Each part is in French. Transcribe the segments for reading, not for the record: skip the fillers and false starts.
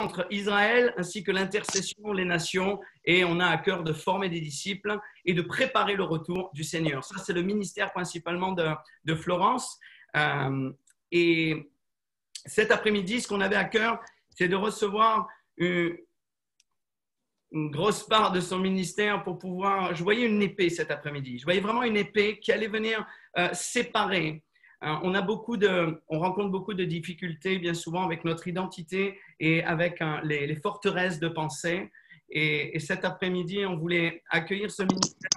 entre Israël ainsi que l'intercession, les nations, et on a à cœur de former des disciples et de préparer le retour du Seigneur. Ça, c'est le ministère principalement de Florence. Et cet après-midi, ce qu'on avait à cœur, c'est de recevoir une grosse part de son ministère pour pouvoir… Je voyais une épée cet après-midi. Je voyais vraiment une épée qui allait venir séparer. On rencontre beaucoup de difficultés bien souvent avec notre identité et avec les forteresses de pensée. Et cet après-midi, on voulait accueillir ce ministère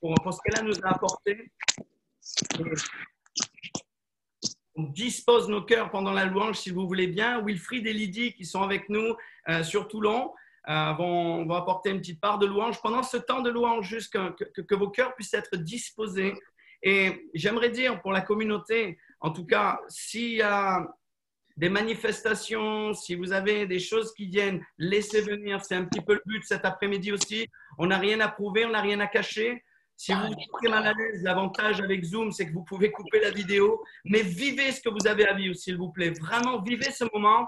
pour ce qu'elle nous a apporté. On dispose nos cœurs pendant la louange, si vous voulez bien. Wilfried et Lydie, qui sont avec nous sur Toulon, vont apporter une petite part de louange. Pendant ce temps de louange, juste que vos cœurs puissent être disposés. Et j'aimerais dire pour la communauté, en tout cas, s'il y a des manifestations, si vous avez des choses qui viennent, laissez venir. C'est un petit peu le but cet après-midi aussi. On n'a rien à prouver, on n'a rien à cacher. Si vous vous sentez mal à l'aise, l'avantage avec Zoom, c'est que vous pouvez couper la vidéo, mais vivez ce que vous avez à vivre, s'il vous plaît. Vraiment, vivez ce moment.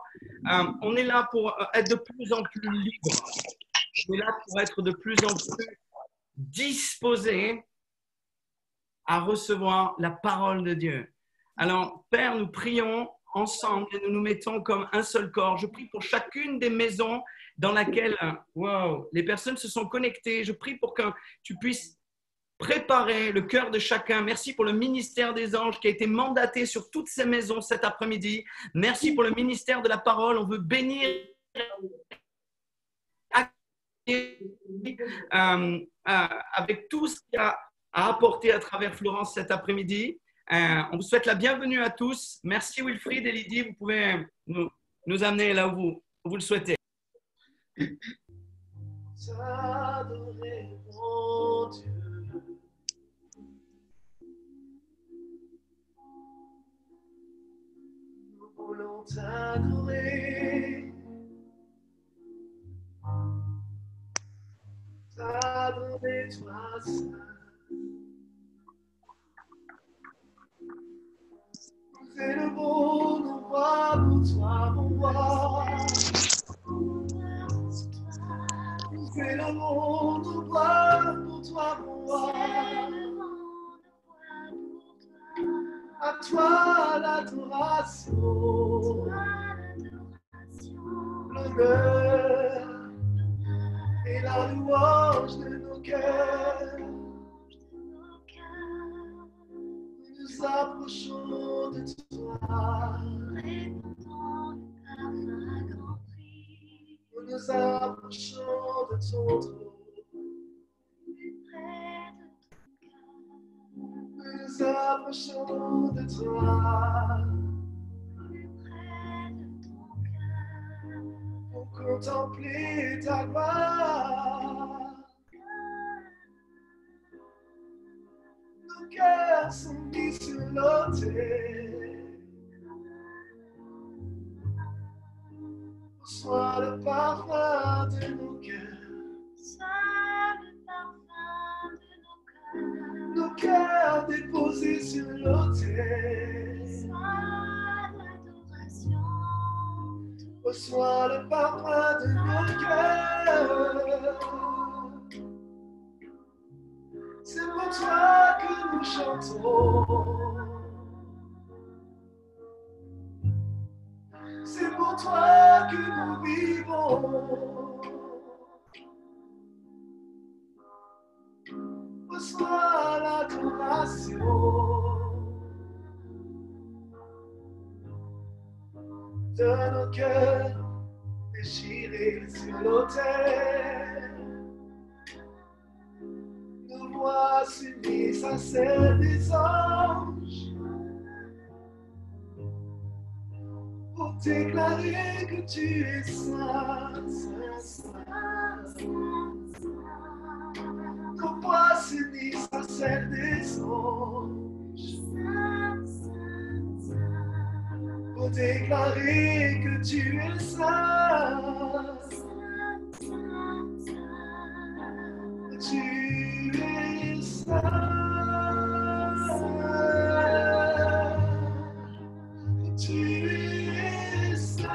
On est là pour être de plus en plus libre. On est là pour être de plus en plus disposé à recevoir la parole de Dieu. Alors, Père, nous prions ensemble et nous nous mettons comme un seul corps. Je prie pour chacune des maisons dans laquelle les personnes se sont connectées. Je prie pour que tu puisses préparer le cœur de chacun. Merci pour le ministère des anges qui a été mandaté sur toutes ces maisons cet après-midi. Merci pour le ministère de la parole. On veut bénir avec tout ce qu'il y a à apporter à travers Florence cet après-midi. On vous souhaite la bienvenue à tous. Merci Wilfried et Lydie. Vous pouvez nous amener là où vous le souhaitez. T'adorer, mon Dieu. Nous voulons t'adorer. T'adorer, toi seul. Nous élevons nos voix pour toi, mon roi. Nous élevons nos voix pour toi, mon roi. À toi l'adoration, l'honneur et la louange de nos cœurs. Nous nous approchons de toi. Nous nous approchons de ton trône. Nous nous approchons de toi. Pour contempler ta gloire. Nos cœurs sont mis sur l'autel. Reçois le parfum de nos cœurs. Nos cœurs déposés sur l'autel. Reçois le parfum de nos cœurs. C'est pour toi que nous chantons. C'est pour toi que nous vivons. Reçois l'adoration de nos cœurs déchirés sur l'autel. Nos voix s'unissent à celles des anges pour déclarer que tu es saint, saint, saint. Nos voix s'unissent à celles des anges pour déclarer que tu es saint. Tu es saint. Tu es saint.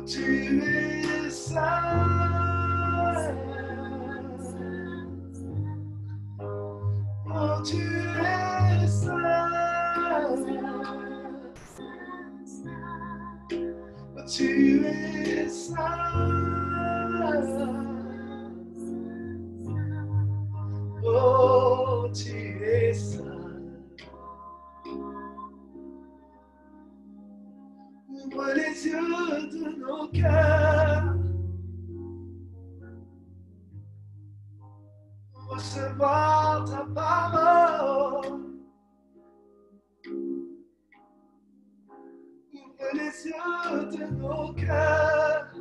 Tu es saint. Oh, tu es saint. Oh, tu es saint. Oh, tu es saint. Ouvre les yeux de nos cœurs pour recevoir ta parole. Ouvre les yeux de nos cœurs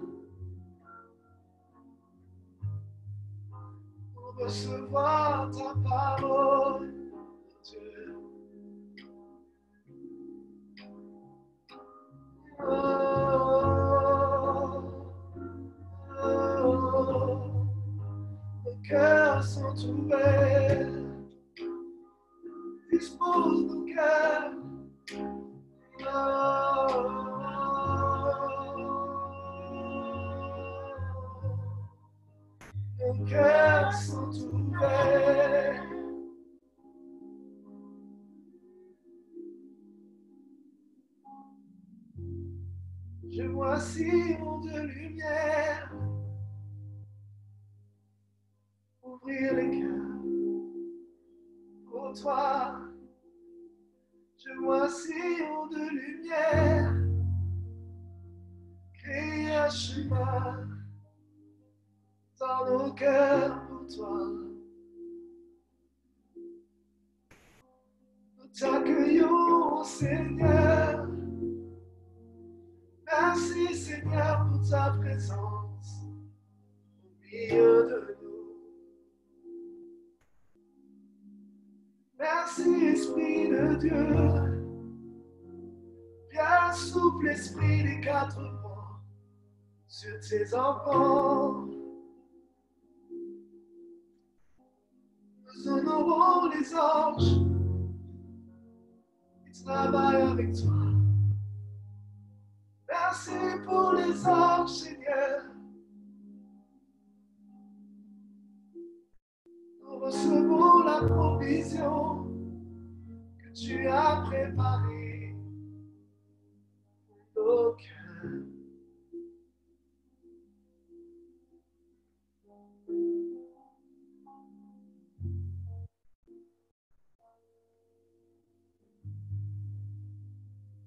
pour recevoir ta parole, Dieu. Oh, nos cœurs sont ouverts. Dispose nos cœurs. Nos cœurs sont ouverts. Je vois Simon de lumière ouvrir les cœurs pour toi. Je vois Simon de lumière créer un chemin dans nos cœurs pour toi. Nous t'accueillons, Seigneur. Merci, Seigneur, pour ta présence au milieu de nous. Merci, Esprit de Dieu. Viens, souffle, Esprit des quatre vents sur tes enfants. Nous honorons les anges qui travaillent avec toi. Merci pour les anges, Seigneur. Nous recevons la provision que tu as préparée pour nos cœurs.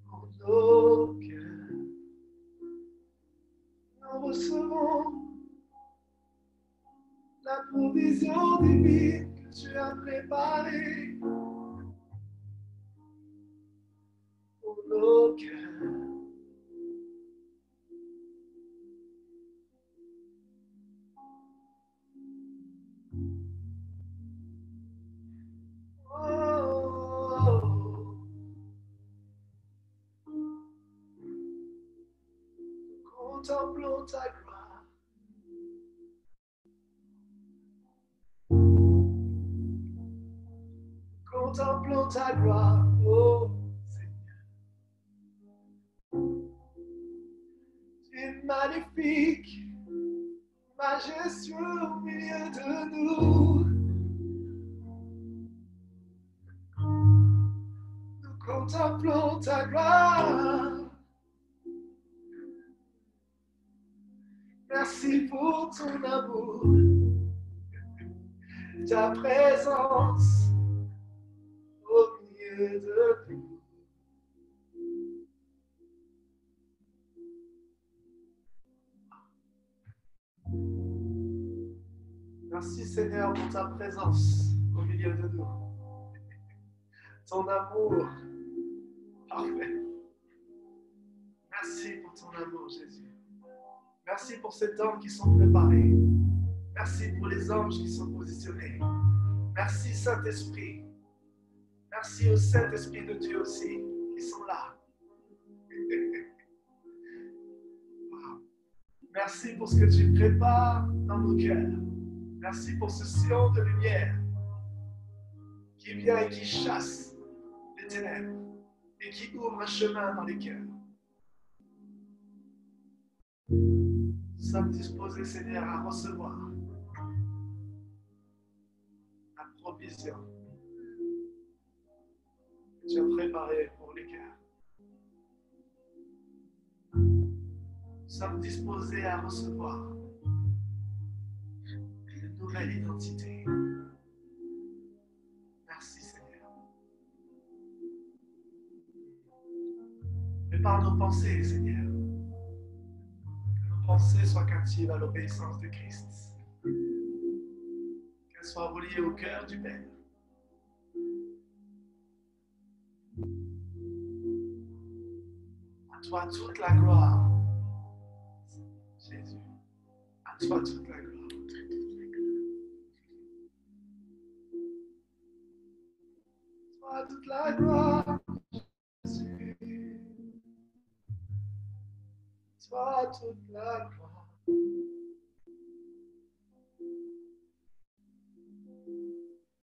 Pour nos cœurs. Nous recevons la provision divine que tu as préparée pour nos cœurs. Oh, contemplons ta gloire. Contemplons ta gloire, oh Seigneur. Tu es magnifique, majestueux au milieu de nous. Nous contemplons ta gloire. Merci pour ton amour, ta présence au milieu de nous. Merci Seigneur pour ta présence au milieu de nous. Ton amour parfait. Merci pour ton amour, Jésus. Merci pour ces temps qui sont préparés. Merci pour les anges qui sont positionnés. Merci Saint-Esprit. Merci au Saint-Esprit de Dieu aussi qui sont là. Merci pour ce que tu prépares dans nos cœurs. Merci pour ce sillon de lumière qui vient et qui chasse les ténèbres et qui ouvre un chemin dans les cœurs. Nous sommes disposés, Seigneur, à recevoir la provision que tu as préparée pour les cœurs. Nous sommes disposés à recevoir une nouvelle identité. Merci, Seigneur. Prépare nos pensées, Seigneur. Que nos pensées soient captives à l'obéissance de Christ. Qu'elles soient reliées au cœur du Père. À toi toute la gloire, Jésus. À toi toute la gloire. À toi toute la gloire, Jésus. À toi toute la gloire.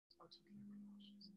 À toi toute la gloire, Jésus.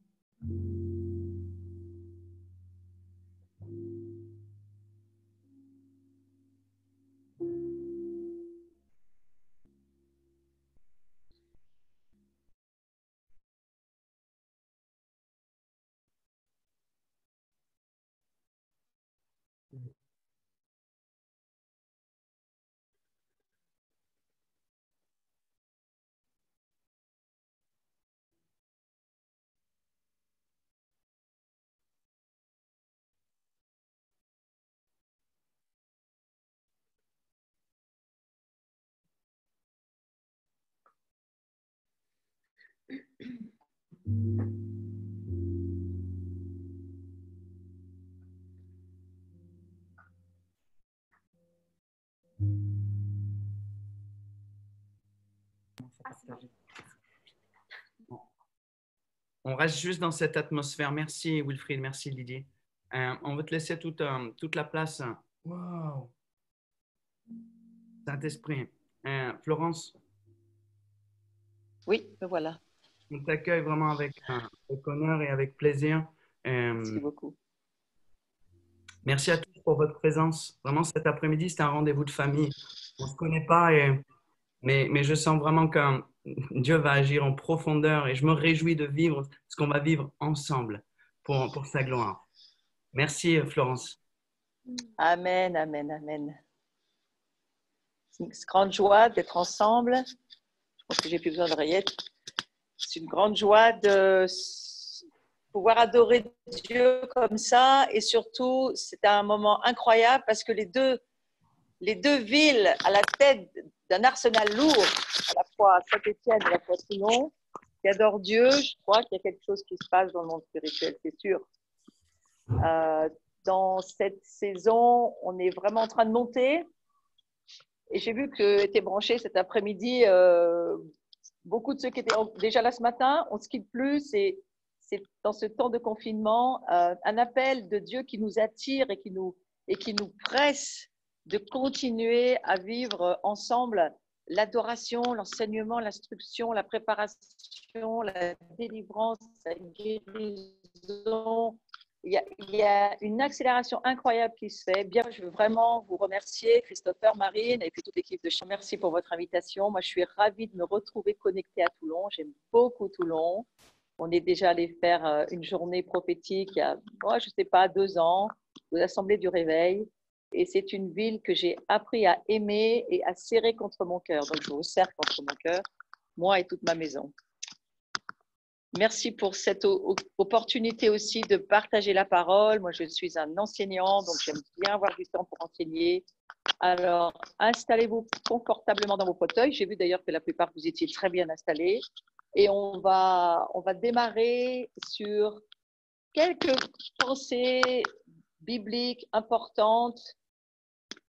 On reste juste dans cette atmosphère. Merci Wilfried, merci Didier. On va te laisser toute la place. Wow. Saint-Esprit. Florence, Oui, me voilà. on t'accueille vraiment avec honneur et avec plaisir. Merci beaucoup. Merci à tous pour votre présence. Vraiment, cet après-midi, c'est un rendez-vous de famille. On ne se connaît pas, mais je sens vraiment que Dieu va agir en profondeur et je me réjouis de vivre ce qu'on va vivre ensemble pour sa gloire. Merci, Florence. Amen, amen, amen. C'est une grande joie d'être ensemble. Je pense que j'ai plus besoin d'oreillettes. C'est une grande joie de pouvoir adorer Dieu comme ça. Et surtout, c'est un moment incroyable parce que les deux villes à la tête d'un arsenal lourd, à la fois Saint-Étienne et à la fois Toulon, qui adorent Dieu, je crois qu'il y a quelque chose qui se passe dans le monde spirituel, c'est sûr. Dans cette saison, on est vraiment en train de monter. Et j'ai vu que étaient branchés cet après-midi beaucoup de ceux qui étaient déjà là ce matin. On ne se quitte plus. C'est dans ce temps de confinement un appel de Dieu qui nous attire et qui nous presse de continuer à vivre ensemble l'adoration, l'enseignement, l'instruction, la préparation, la délivrance, la guérison. Il y a une accélération incroyable qui se fait. Bien, je veux vraiment vous remercier, Christopher, Marine et puis toute l'équipe de Champ. Merci pour votre invitation. Moi, je suis ravie de me retrouver connectée à Toulon. J'aime beaucoup Toulon. On est déjà allé faire une journée prophétique il y a, moi, je ne sais pas, 2 ans, aux Assemblées du Réveil. Et c'est une ville que j'ai appris à aimer et à serrer contre mon cœur. Donc, je vous serre contre mon cœur, moi et toute ma maison. Merci pour cette opportunité aussi de partager la parole. Moi, je suis un enseignant, donc j'aime bien avoir du temps pour enseigner. Alors, installez-vous confortablement dans vos fauteuils. J'ai vu d'ailleurs que la plupart, vous étiez très bien installés. Et on va démarrer sur quelques pensées bibliques importantes.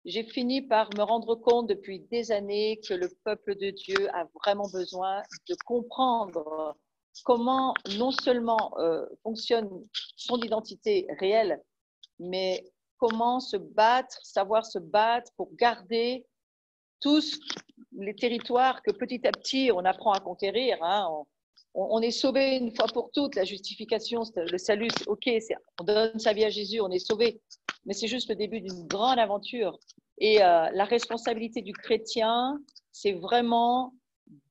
J'ai fini par me rendre compte depuis des années que le peuple de Dieu a vraiment besoin de comprendre comment non seulement fonctionne son identité réelle, mais comment se battre, savoir se battre pour garder tous les territoires que petit à petit on apprend à conquérir. Hein. On est sauvé une fois pour toutes, la justification, le salut, ok, on donne sa vie à Jésus, on est sauvé, mais c'est juste le début d'une grande aventure. Et la responsabilité du chrétien, c'est vraiment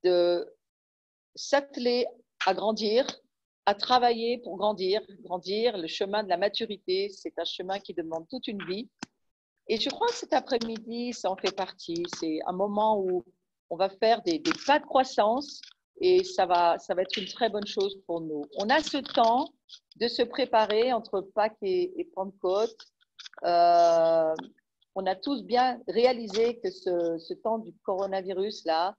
de s'atteler à grandir, à travailler pour grandir. Grandir, le chemin de la maturité, c'est un chemin qui demande toute une vie. Et je crois que cet après-midi, ça en fait partie. C'est un moment où on va faire des pas de croissance et ça va être une très bonne chose pour nous. On a ce temps de se préparer entre Pâques et Pentecôte. On a tous bien réalisé que ce temps du coronavirus-là,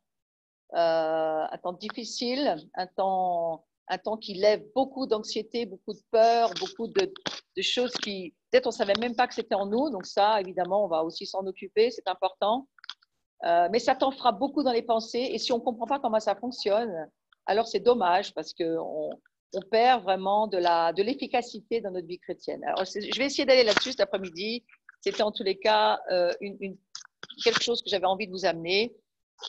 un temps difficile, un temps qui lève beaucoup d'anxiété, beaucoup de peur, beaucoup de choses qui, peut-être on ne savait même pas que c'était en nous. Donc ça, évidemment, on va aussi s'en occuper, c'est important. Mais ça t'en fera beaucoup dans les pensées. Et si on ne comprend pas comment ça fonctionne, alors c'est dommage parce qu'on perd vraiment de l'efficacité dans notre vie chrétienne. Alors, je vais essayer d'aller là-dessus cet après-midi. C'était en tous les cas quelque chose que j'avais envie de vous amener.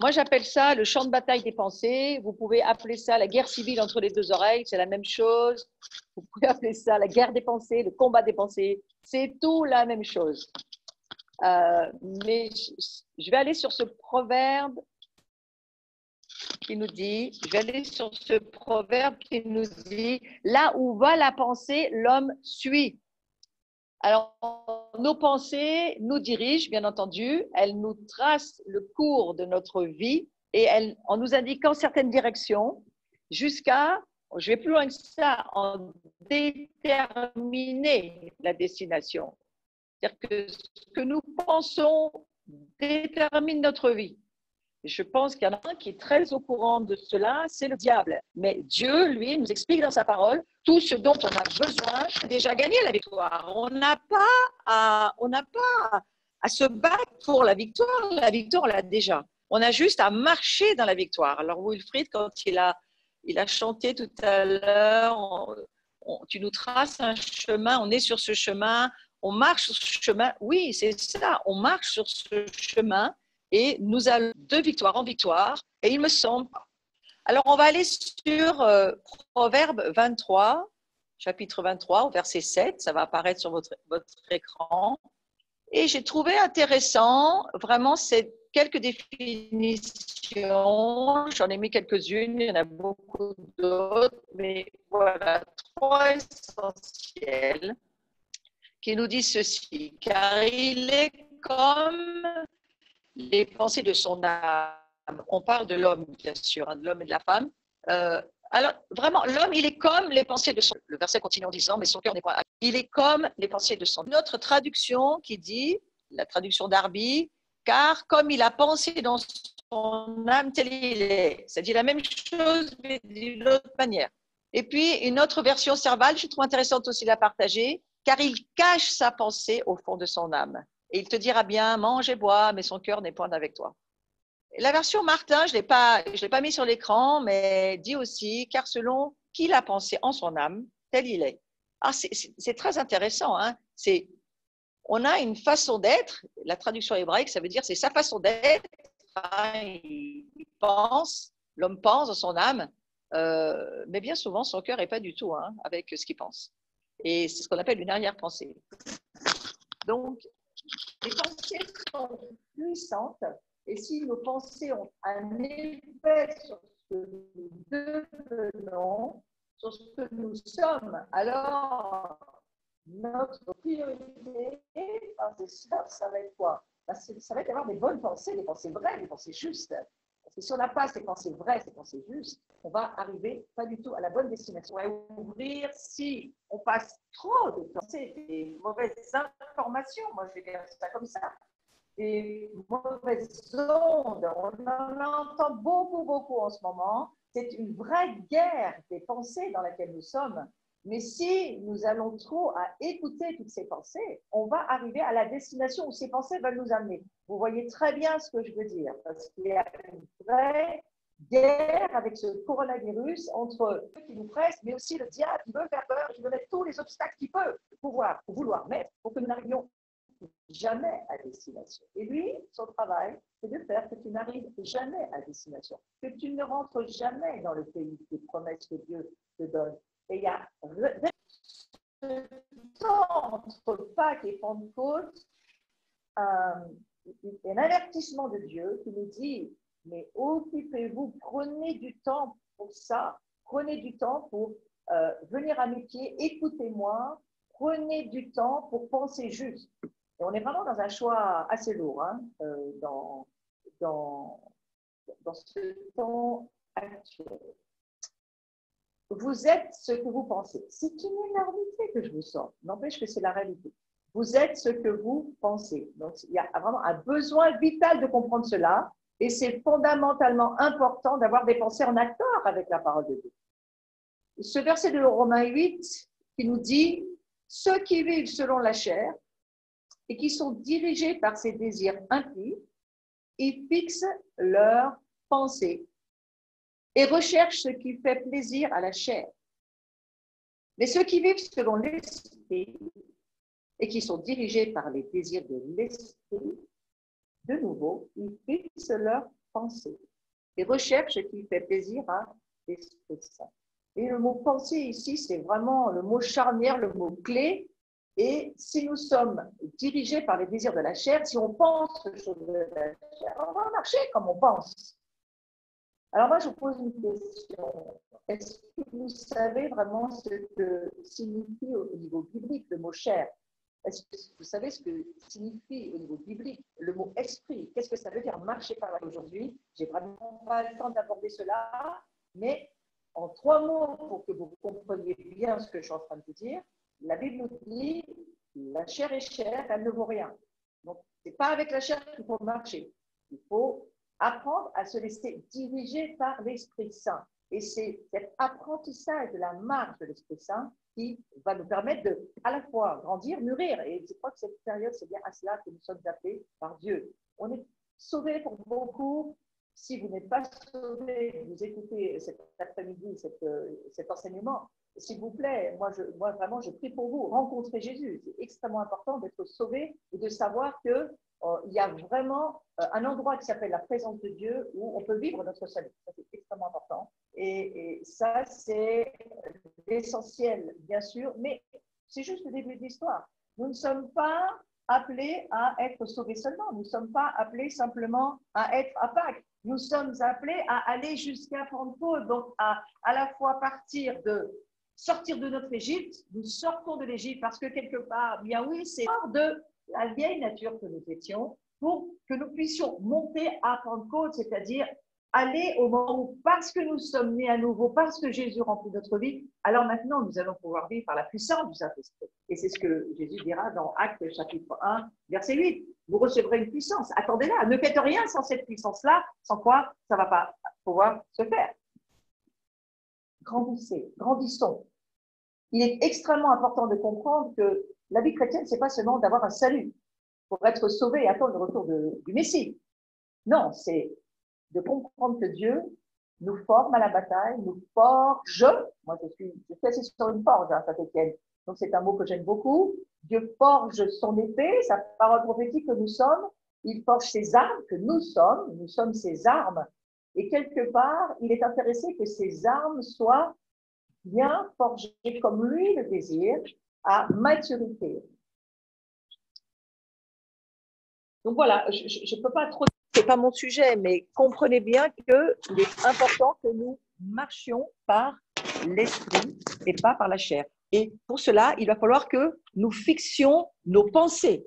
Moi, j'appelle ça le champ de bataille des pensées. Vous pouvez appeler ça la guerre civile entre les deux oreilles, c'est la même chose. Vous pouvez appeler ça la guerre des pensées, le combat des pensées. C'est tout la même chose. Mais je vais aller sur ce proverbe qui nous dit, là où va la pensée, l'homme suit. Alors, nos pensées nous dirigent, bien entendu, elles nous tracent le cours de notre vie et en nous indiquant certaines directions jusqu'à, je vais plus loin que ça, en déterminer la destination. C'est-à-dire que ce que nous pensons détermine notre vie. Je pense qu'il y en a un qui est très au courant de cela, c'est le diable. Mais Dieu, lui, nous explique dans sa parole tout ce dont on a besoin pour déjà gagner la victoire. On n'a pas à se battre pour la victoire. La victoire, on l'a déjà. On a juste à marcher dans la victoire. Alors Wilfried, quand il a chanté tout à l'heure, tu nous traces un chemin, on est sur ce chemin, on marche sur ce chemin. Oui, c'est ça, on marche sur ce chemin. Et nous allons de victoire en victoire, et il me semble. Alors, on va aller sur Proverbe 23, chapitre 23, au verset 7. Ça va apparaître sur votre écran. Et j'ai trouvé intéressant, vraiment, c'est quelques définitions. J'en ai mis quelques-unes, il y en a beaucoup d'autres, mais voilà, 3 essentielles qui nous disent ceci. Car il est comme les pensées de son âme. On parle de l'homme, bien sûr, de l'homme et de la femme. Alors, vraiment, l'homme, il est comme les pensées de son... Le verset continue en disant, mais son cœur n'est pas... Il est comme les pensées de son... Notre traduction qui dit, la traduction d'Arby, car comme il a pensé dans son âme, tel il est. Ça dit la même chose, mais d'une autre manière. Et puis, une autre version Serval, je trouve intéressante aussi de la partager, car il cache sa pensée au fond de son âme. Et il te dira bien, mange et bois, mais son cœur n'est point avec toi. La version Martin, je l'ai pas mis sur l'écran, mais dit aussi, car selon qu'il a pensé en son âme, tel il est. Ah, c'est très intéressant. Hein, on a une façon d'être, la traduction hébraïque, ça veut dire c'est sa façon d'être. Hein, il pense, l'homme pense dans son âme, mais bien souvent, son cœur n'est pas du tout avec ce qu'il pense. Et c'est ce qu'on appelle une arrière-pensée. Donc, les pensées sont puissantes et si nos pensées ont un effet sur ce que nous devenons, sur ce que nous sommes, alors notre priorité, ça va être quoi? Ça va être d'avoir des bonnes pensées, des pensées vraies, des pensées justes. Parce que si on n'a pas ces pensées vraies, ces pensées justes, on va arriver pas du tout à la bonne destination. On va ouvrir si on passe trop de pensées, des mauvaises informations, moi je vais dire ça comme ça, des mauvaises ondes. On en entend beaucoup en ce moment. C'est une vraie guerre des pensées dans laquelle nous sommes. Mais si nous allons trop à écouter toutes ces pensées, on va arriver à la destination où ces pensées veulent nous amener. Vous voyez très bien ce que je veux dire, parce qu'il y a une vraie guerre avec ce coronavirus entre ceux qui nous pressent, mais aussi le diable qui veut faire peur, qui veut mettre tous les obstacles qu'il peut vouloir mettre pour que nous n'arrivions jamais à destination. Et lui, son travail, c'est de faire que tu n'arrives jamais à destination, que tu ne rentres jamais dans le pays des promesses que Dieu te donne. Et il y a ce temps entre Pâques et Pentecôte, un avertissement de Dieu qui nous dit, mais occupez-vous, prenez du temps pour ça, prenez du temps pour venir à mes pieds, écoutez-moi, prenez du temps pour penser juste. Et on est vraiment dans un choix assez lourd hein, dans ce temps actuel. Vous êtes ce que vous pensez. C'est une énormité que je vous sors. N'empêche que c'est la réalité. Vous êtes ce que vous pensez. Donc, il y a vraiment un besoin vital de comprendre cela. Et c'est fondamentalement important d'avoir des pensées en accord avec la parole de Dieu. Ce verset de Romains 8 qui nous dit « Ceux qui vivent selon la chair et qui sont dirigés par ses désirs impies, ils fixent leurs pensées et recherchent ce qui fait plaisir à la chair. Mais ceux qui vivent selon l'esprit et qui sont dirigés par les désirs de l'esprit, de nouveau, ils fixent leurs pensées et recherchent ce qui fait plaisir à l'Esprit Saint. Et le mot pensée ici, c'est vraiment le mot charnière, le mot clé. Et si nous sommes dirigés par les désirs de la chair, si on pense aux choses de la chair, on va marcher comme on pense. Alors moi, je vous pose une question. Est-ce que vous savez vraiment ce que signifie au niveau biblique le mot chair? Est-ce que vous savez ce que signifie au niveau biblique le mot esprit? Qu'est-ce que ça veut dire marcher par là aujourd'hui? J'ai vraiment pas le temps d'aborder cela, mais en 3 mots pour que vous compreniez bien ce que je suis en train de vous dire, la Bible nous dit la chair est chair, elle ne vaut rien. Donc, ce n'est pas avec la chair qu'il faut marcher. Il faut apprendre à se laisser diriger par l'Esprit Saint. Et c'est cet apprentissage de la marche de l'Esprit Saint qui va nous permettre de, à la fois, grandir, mûrir. Et je crois que cette période, c'est bien à cela que nous sommes appelés par Dieu. On est sauvés pour beaucoup. Si vous n'êtes pas sauvé, vous écoutez cet après-midi cet enseignement, s'il vous plaît, moi vraiment, je prie pour vous, rencontrez Jésus. C'est extrêmement important d'être sauvé et de savoir que il y a vraiment un endroit qui s'appelle la présence de Dieu où on peut vivre notre salut. Ça, c'est extrêmement important. Et ça, c'est l'essentiel, bien sûr, mais c'est juste le début de l'histoire. Nous ne sommes pas appelés à être sauvés seulement. Nous ne sommes pas appelés simplement à être à Pâques. Nous sommes appelés à aller jusqu'à Pentecôte, donc à la fois sortir de notre Égypte. Nous sortons de l'Égypte parce que quelque part, bien oui, c'est hors de la vieille nature que nous étions pour que nous puissions monter à Pentecôte, c'est-à-dire aller au moment où, parce que nous sommes nés à nouveau, parce que Jésus remplit notre vie, alors maintenant nous allons pouvoir vivre par la puissance du Saint-Esprit. Et c'est ce que Jésus dira dans Actes chapitre 1, verset 8. Vous recevrez une puissance, attendez-la, ne faites rien sans cette puissance-là, sans quoi ça ne va pas pouvoir se faire. Grandissons. Il est extrêmement important de comprendre que la vie chrétienne, ce n'est pas seulement d'avoir un salut pour être sauvé et attendre le retour du Messie. Non, c'est de comprendre que Dieu nous forme à la bataille, nous forge. Moi, je suis assis sur une forge à Saint-Étienne, donc c'est un mot que j'aime beaucoup. Dieu forge son épée, sa parole prophétique que nous sommes. Il forge ses armes que nous sommes ses armes. Et quelque part, il est intéressé que ces armes soient bien forgées comme lui le désire, à maturité. Donc voilà, je ne peux pas trop, c'est pas mon sujet, mais comprenez bien qu'il est important que nous marchions par l'esprit et pas par la chair. Et pour cela, il va falloir que nous fixions nos pensées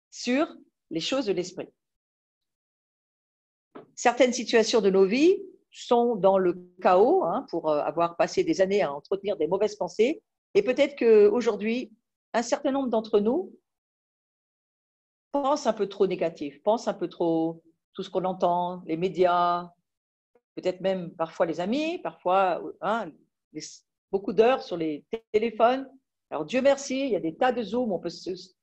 sur les choses de l'esprit. Certaines situations de nos vies sont dans le chaos, pour avoir passé des années à entretenir des mauvaises pensées. Et peut-être qu'aujourd'hui, un certain nombre d'entre nous pensent un peu trop négatif, pensent un peu trop tout ce qu'on entend, les médias, peut-être même parfois les amis, parfois beaucoup d'heures sur les téléphones. Alors Dieu merci, il y a des tas de Zoom, on peut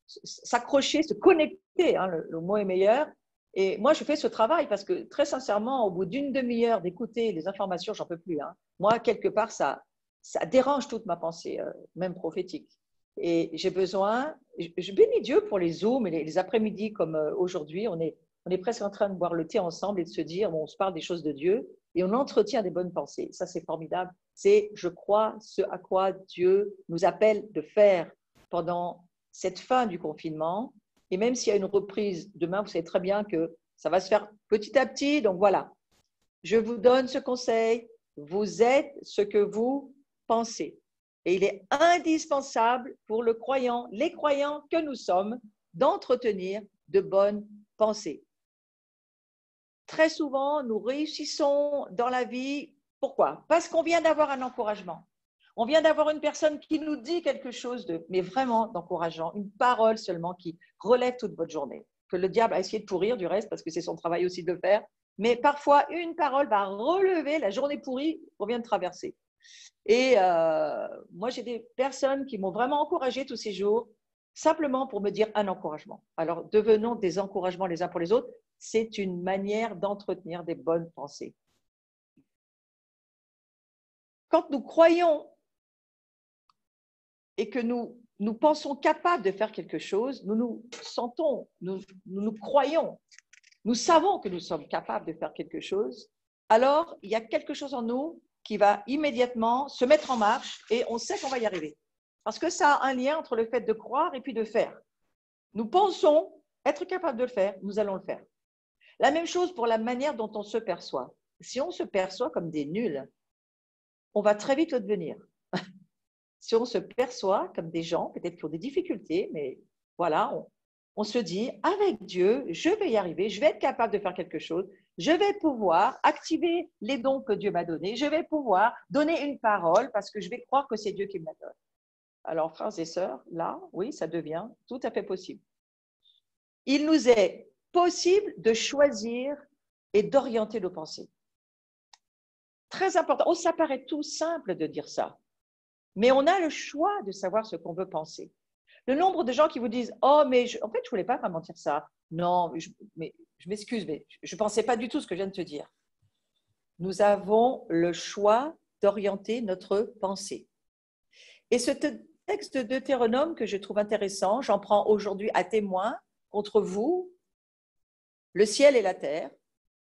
s'accrocher, se connecter, le mot est meilleur. Et moi, je fais ce travail parce que très sincèrement, au bout d'une demi-heure d'écouter les informations, j'en peux plus. Moi, quelque part, ça dérange toute ma pensée, même prophétique. Et j'ai besoin, je bénis Dieu pour les Zooms et les après-midi comme aujourd'hui, on est presque en train de boire le thé ensemble et de se dire, bon, on se parle des choses de Dieu et on entretient des bonnes pensées. Ça, c'est formidable. C'est, je crois, ce à quoi Dieu nous appelle de faire pendant cette fin du confinement Et même s'il y a une reprise demain, vous savez très bien que ça va se faire petit à petit. Donc voilà, je vous donne ce conseil. Vous êtes ce que vous pensez. Et il est indispensable pour le croyant, les croyants que nous sommes, d'entretenir de bonnes pensées. Très souvent, nous réussissons dans la vie. Pourquoi? Parce qu'on vient d'avoir un encouragement. On vient d'avoir une personne qui nous dit quelque chose mais vraiment d'encourageant, une parole seulement qui relève toute votre journée. Que le diable a essayé de pourrir du reste, parce que c'est son travail aussi de le faire. Mais parfois, une parole va relever la journée pourrie qu'on vient de traverser. Et moi, j'ai des personnes qui m'ont vraiment encouragée tous ces jours, simplement pour me dire un encouragement. Alors, devenons des encouragements les uns pour les autres. C'est une manière d'entretenir des bonnes pensées. Quand nous croyons et que nous pensons capables de faire quelque chose, nous nous sentons, nous croyons, nous savons que nous sommes capables de faire quelque chose, alors il y a quelque chose en nous qui va immédiatement se mettre en marche et on sait qu'on va y arriver. Parce que ça a un lien entre le fait de croire et puis de faire. Nous pensons être capables de le faire, nous allons le faire. La même chose pour la manière dont on se perçoit. Si on se perçoit comme des nuls, on va très vite le devenir. Si on se perçoit comme des gens, peut-être qui ont des difficultés, mais voilà, on se dit, avec Dieu, je vais y arriver, je vais être capable de faire quelque chose, je vais pouvoir activer les dons que Dieu m'a donnés, je vais pouvoir donner une parole parce que je vais croire que c'est Dieu qui me la donne. Alors, frères et sœurs, là, oui, ça devient tout à fait possible. Il nous est possible de choisir et d'orienter nos pensées. Très important. Oh, ça paraît tout simple de dire ça, mais on a le choix de savoir ce qu'on veut penser. Le nombre de gens qui vous disent « Oh, mais en fait, je ne voulais pas vraiment dire ça. Non, mais je m'excuse, mais je ne pensais pas du tout ce que je viens de te dire. » Nous avons le choix d'orienter notre pensée. Et ce texte de Deutéronome que je trouve intéressant, j'en prends aujourd'hui à témoin contre vous, le ciel et la terre.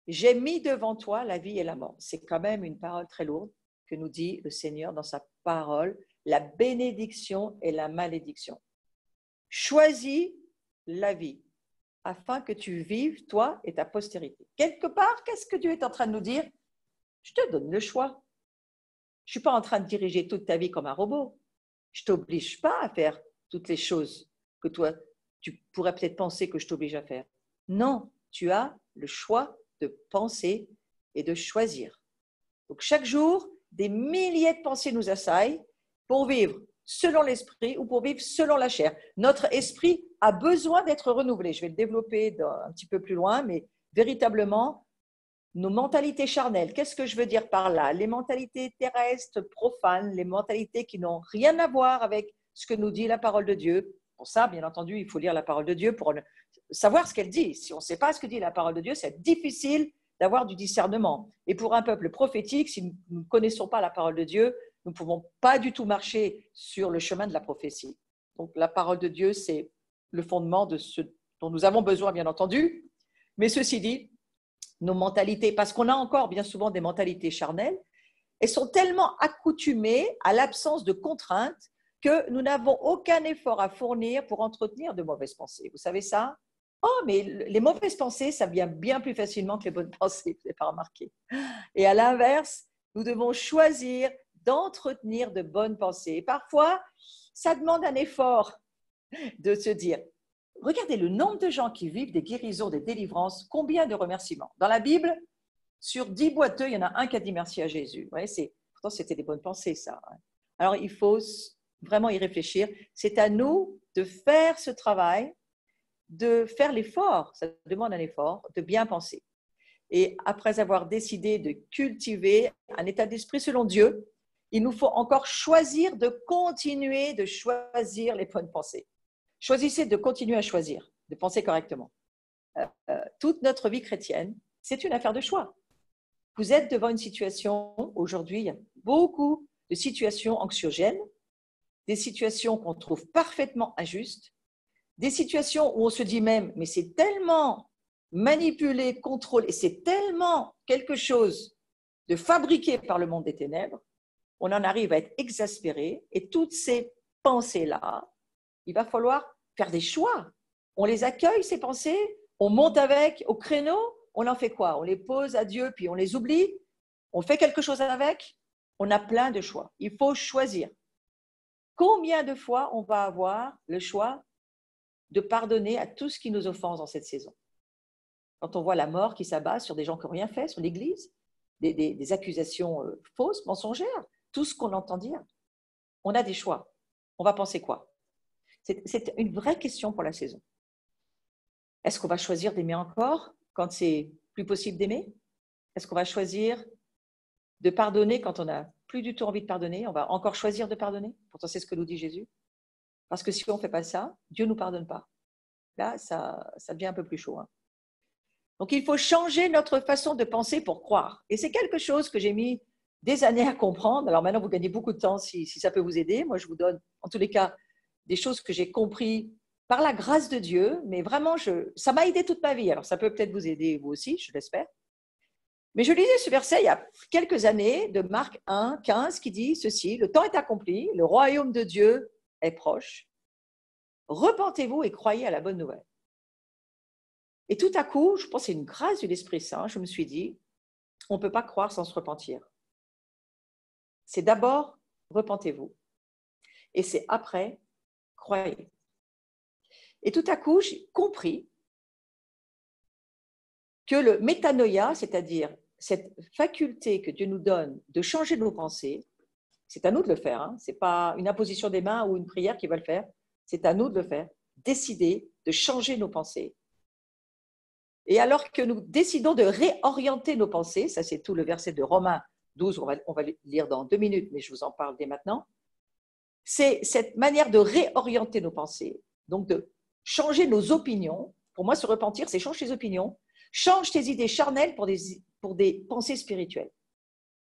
J'ai mis devant toi la vie et la mort. C'est quand même une parole très lourde que nous dit le Seigneur dans sa parole, la bénédiction et la malédiction. Choisis la vie afin que tu vives, toi et ta postérité. Quelque part, qu'est-ce que Dieu est en train de nous dire? Je te donne le choix. Je ne suis pas en train de diriger toute ta vie comme un robot. Je ne t'oblige pas à faire toutes les choses que toi, tu pourrais peut-être penser que je t'oblige à faire. Non, tu as le choix de penser et de choisir. Donc, chaque jour, des milliers de pensées nous assaillent pour vivre selon l'esprit ou pour vivre selon la chair. Notre esprit a besoin d'être renouvelé. Je vais le développer un petit peu plus loin, mais véritablement, nos mentalités charnelles, qu'est-ce que je veux dire par là? Les mentalités terrestres, profanes, les mentalités qui n'ont rien à voir avec ce que nous dit la parole de Dieu. Pour ça, bien entendu, il faut lire la parole de Dieu pour savoir ce qu'elle dit. Si on ne sait pas ce que dit la parole de Dieu, c'est difficile d'avoir du discernement. Et pour un peuple prophétique, si nous ne connaissons pas la parole de Dieu, nous ne pouvons pas du tout marcher sur le chemin de la prophétie. Donc la parole de Dieu, c'est le fondement de ce dont nous avons besoin, bien entendu. Mais ceci dit, nos mentalités, parce qu'on a encore bien souvent des mentalités charnelles, elles sont tellement accoutumées à l'absence de contraintes que nous n'avons aucun effort à fournir pour entretenir de mauvaises pensées. Vous savez ça? Oh, mais les mauvaises pensées, ça vient bien plus facilement que les bonnes pensées, vous n'avez pas remarqué. Et à l'inverse, nous devons choisir d'entretenir de bonnes pensées. Et parfois, ça demande un effort de se dire, regardez le nombre de gens qui vivent des guérisons, des délivrances, combien de remerciements. Dans la Bible, sur 10 boiteux, il y en a un qui a dit merci à Jésus. Vous voyez, pourtant, c'était des bonnes pensées, ça. Alors, il faut vraiment y réfléchir. C'est à nous de faire ce travail, de faire l'effort, ça demande un effort, de bien penser. Et après avoir décidé de cultiver un état d'esprit selon Dieu, il nous faut encore choisir de continuer de choisir les bonnes pensées. Choisissez de continuer à choisir, de penser correctement. Toute notre vie chrétienne, c'est une affaire de choix. Vous êtes devant une situation, aujourd'hui, il y a beaucoup de situations anxiogènes, des situations qu'on trouve parfaitement injustes, des situations où on se dit même, mais c'est tellement manipulé, contrôlé, c'est tellement quelque chose de fabriqué par le monde des ténèbres, on en arrive à être exaspéré et toutes ces pensées-là, il va falloir faire des choix On les accueille, ces pensées, on monte avec au créneau, on en fait quoi? On les pose à Dieu, puis on les oublie, on fait quelque chose avec, on a plein de choix. Il faut choisir. Combien de fois on va avoir le choix de pardonner à tout ce qui nous offense dans cette saison? Quand on voit la mort qui s'abat sur des gens qui n'ont rien fait, sur l'Église, des accusations fausses, mensongères, tout ce qu'on entend dire, on a des choix. On va penser quoi? C'est une vraie question pour la saison. Est-ce qu'on va choisir d'aimer encore quand c'est plus possible d'aimer? Est-ce qu'on va choisir de pardonner quand on n'a plus du tout envie de pardonner? On va encore choisir de pardonner? Pourtant, c'est ce que nous dit Jésus. Parce que si on ne fait pas ça, Dieu ne nous pardonne pas. Là, ça devient un peu plus chaud. Donc, il faut changer notre façon de penser pour croire. Et c'est quelque chose que j'ai mis des années à comprendre. Alors maintenant, vous gagnez beaucoup de temps si ça peut vous aider. Moi, je vous donne, en tous les cas, des choses que j'ai compris par la grâce de Dieu. Mais vraiment, ça m'a aidé toute ma vie. Alors, ça peut peut-être vous aider, vous aussi, je l'espère. Mais je lisais ce verset il y a quelques années de Marc 1, 15 qui dit ceci: « Le temps est accompli, le royaume de Dieu est proche. Repentez-vous et croyez à la bonne nouvelle. » Et tout à coup, je pense que c'est une grâce de l'Esprit Saint, je me suis dit, on ne peut pas croire sans se repentir. C'est d'abord, repentez-vous. Et c'est après, croyez. Et tout à coup, j'ai compris que le métanoïa, c'est-à-dire cette faculté que Dieu nous donne de changer nos pensées, c'est à nous de le faire. Ce n'est pas une imposition des mains ou une prière qui va le faire. C'est à nous de le faire. Décider de changer nos pensées. Et alors que nous décidons de réorienter nos pensées, ça c'est tout le verset de Romains 12, on va le lire dans 2 minutes, mais je vous en parle dès maintenant, c'est cette manière de réorienter nos pensées, donc de changer nos opinions. Pour moi, se repentir, c'est change tes opinions, change tes idées charnelles pour des pensées spirituelles.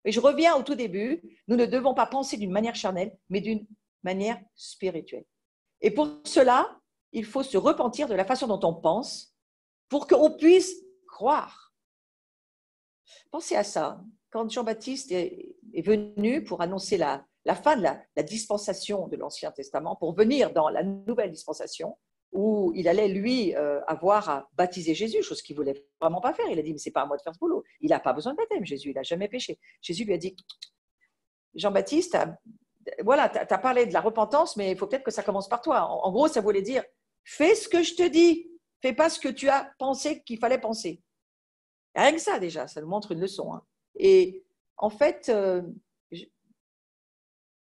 Et je reviens au tout début, nous ne devons pas penser d'une manière charnelle, mais d'une manière spirituelle. Et pour cela, il faut se repentir de la façon dont on pense, pour qu'on puisse croire. Pensez à ça. Quand Jean-Baptiste est venu pour annoncer la fin de la dispensation de l'Ancien Testament, pour venir dans la nouvelle dispensation, où il allait, lui, avoir à baptiser Jésus, chose qu'il ne voulait vraiment pas faire. Il a dit, mais ce n'est pas à moi de faire ce boulot. Il n'a pas besoin de baptême, Jésus, il n'a jamais péché. Jésus lui a dit, Jean-Baptiste, voilà, tu as parlé de la repentance, mais il faut peut-être que ça commence par toi. En gros, ça voulait dire, fais ce que je te dis. Fais pas ce que tu as pensé qu'il fallait penser. Rien que ça, déjà, ça nous montre une leçon. Et en fait,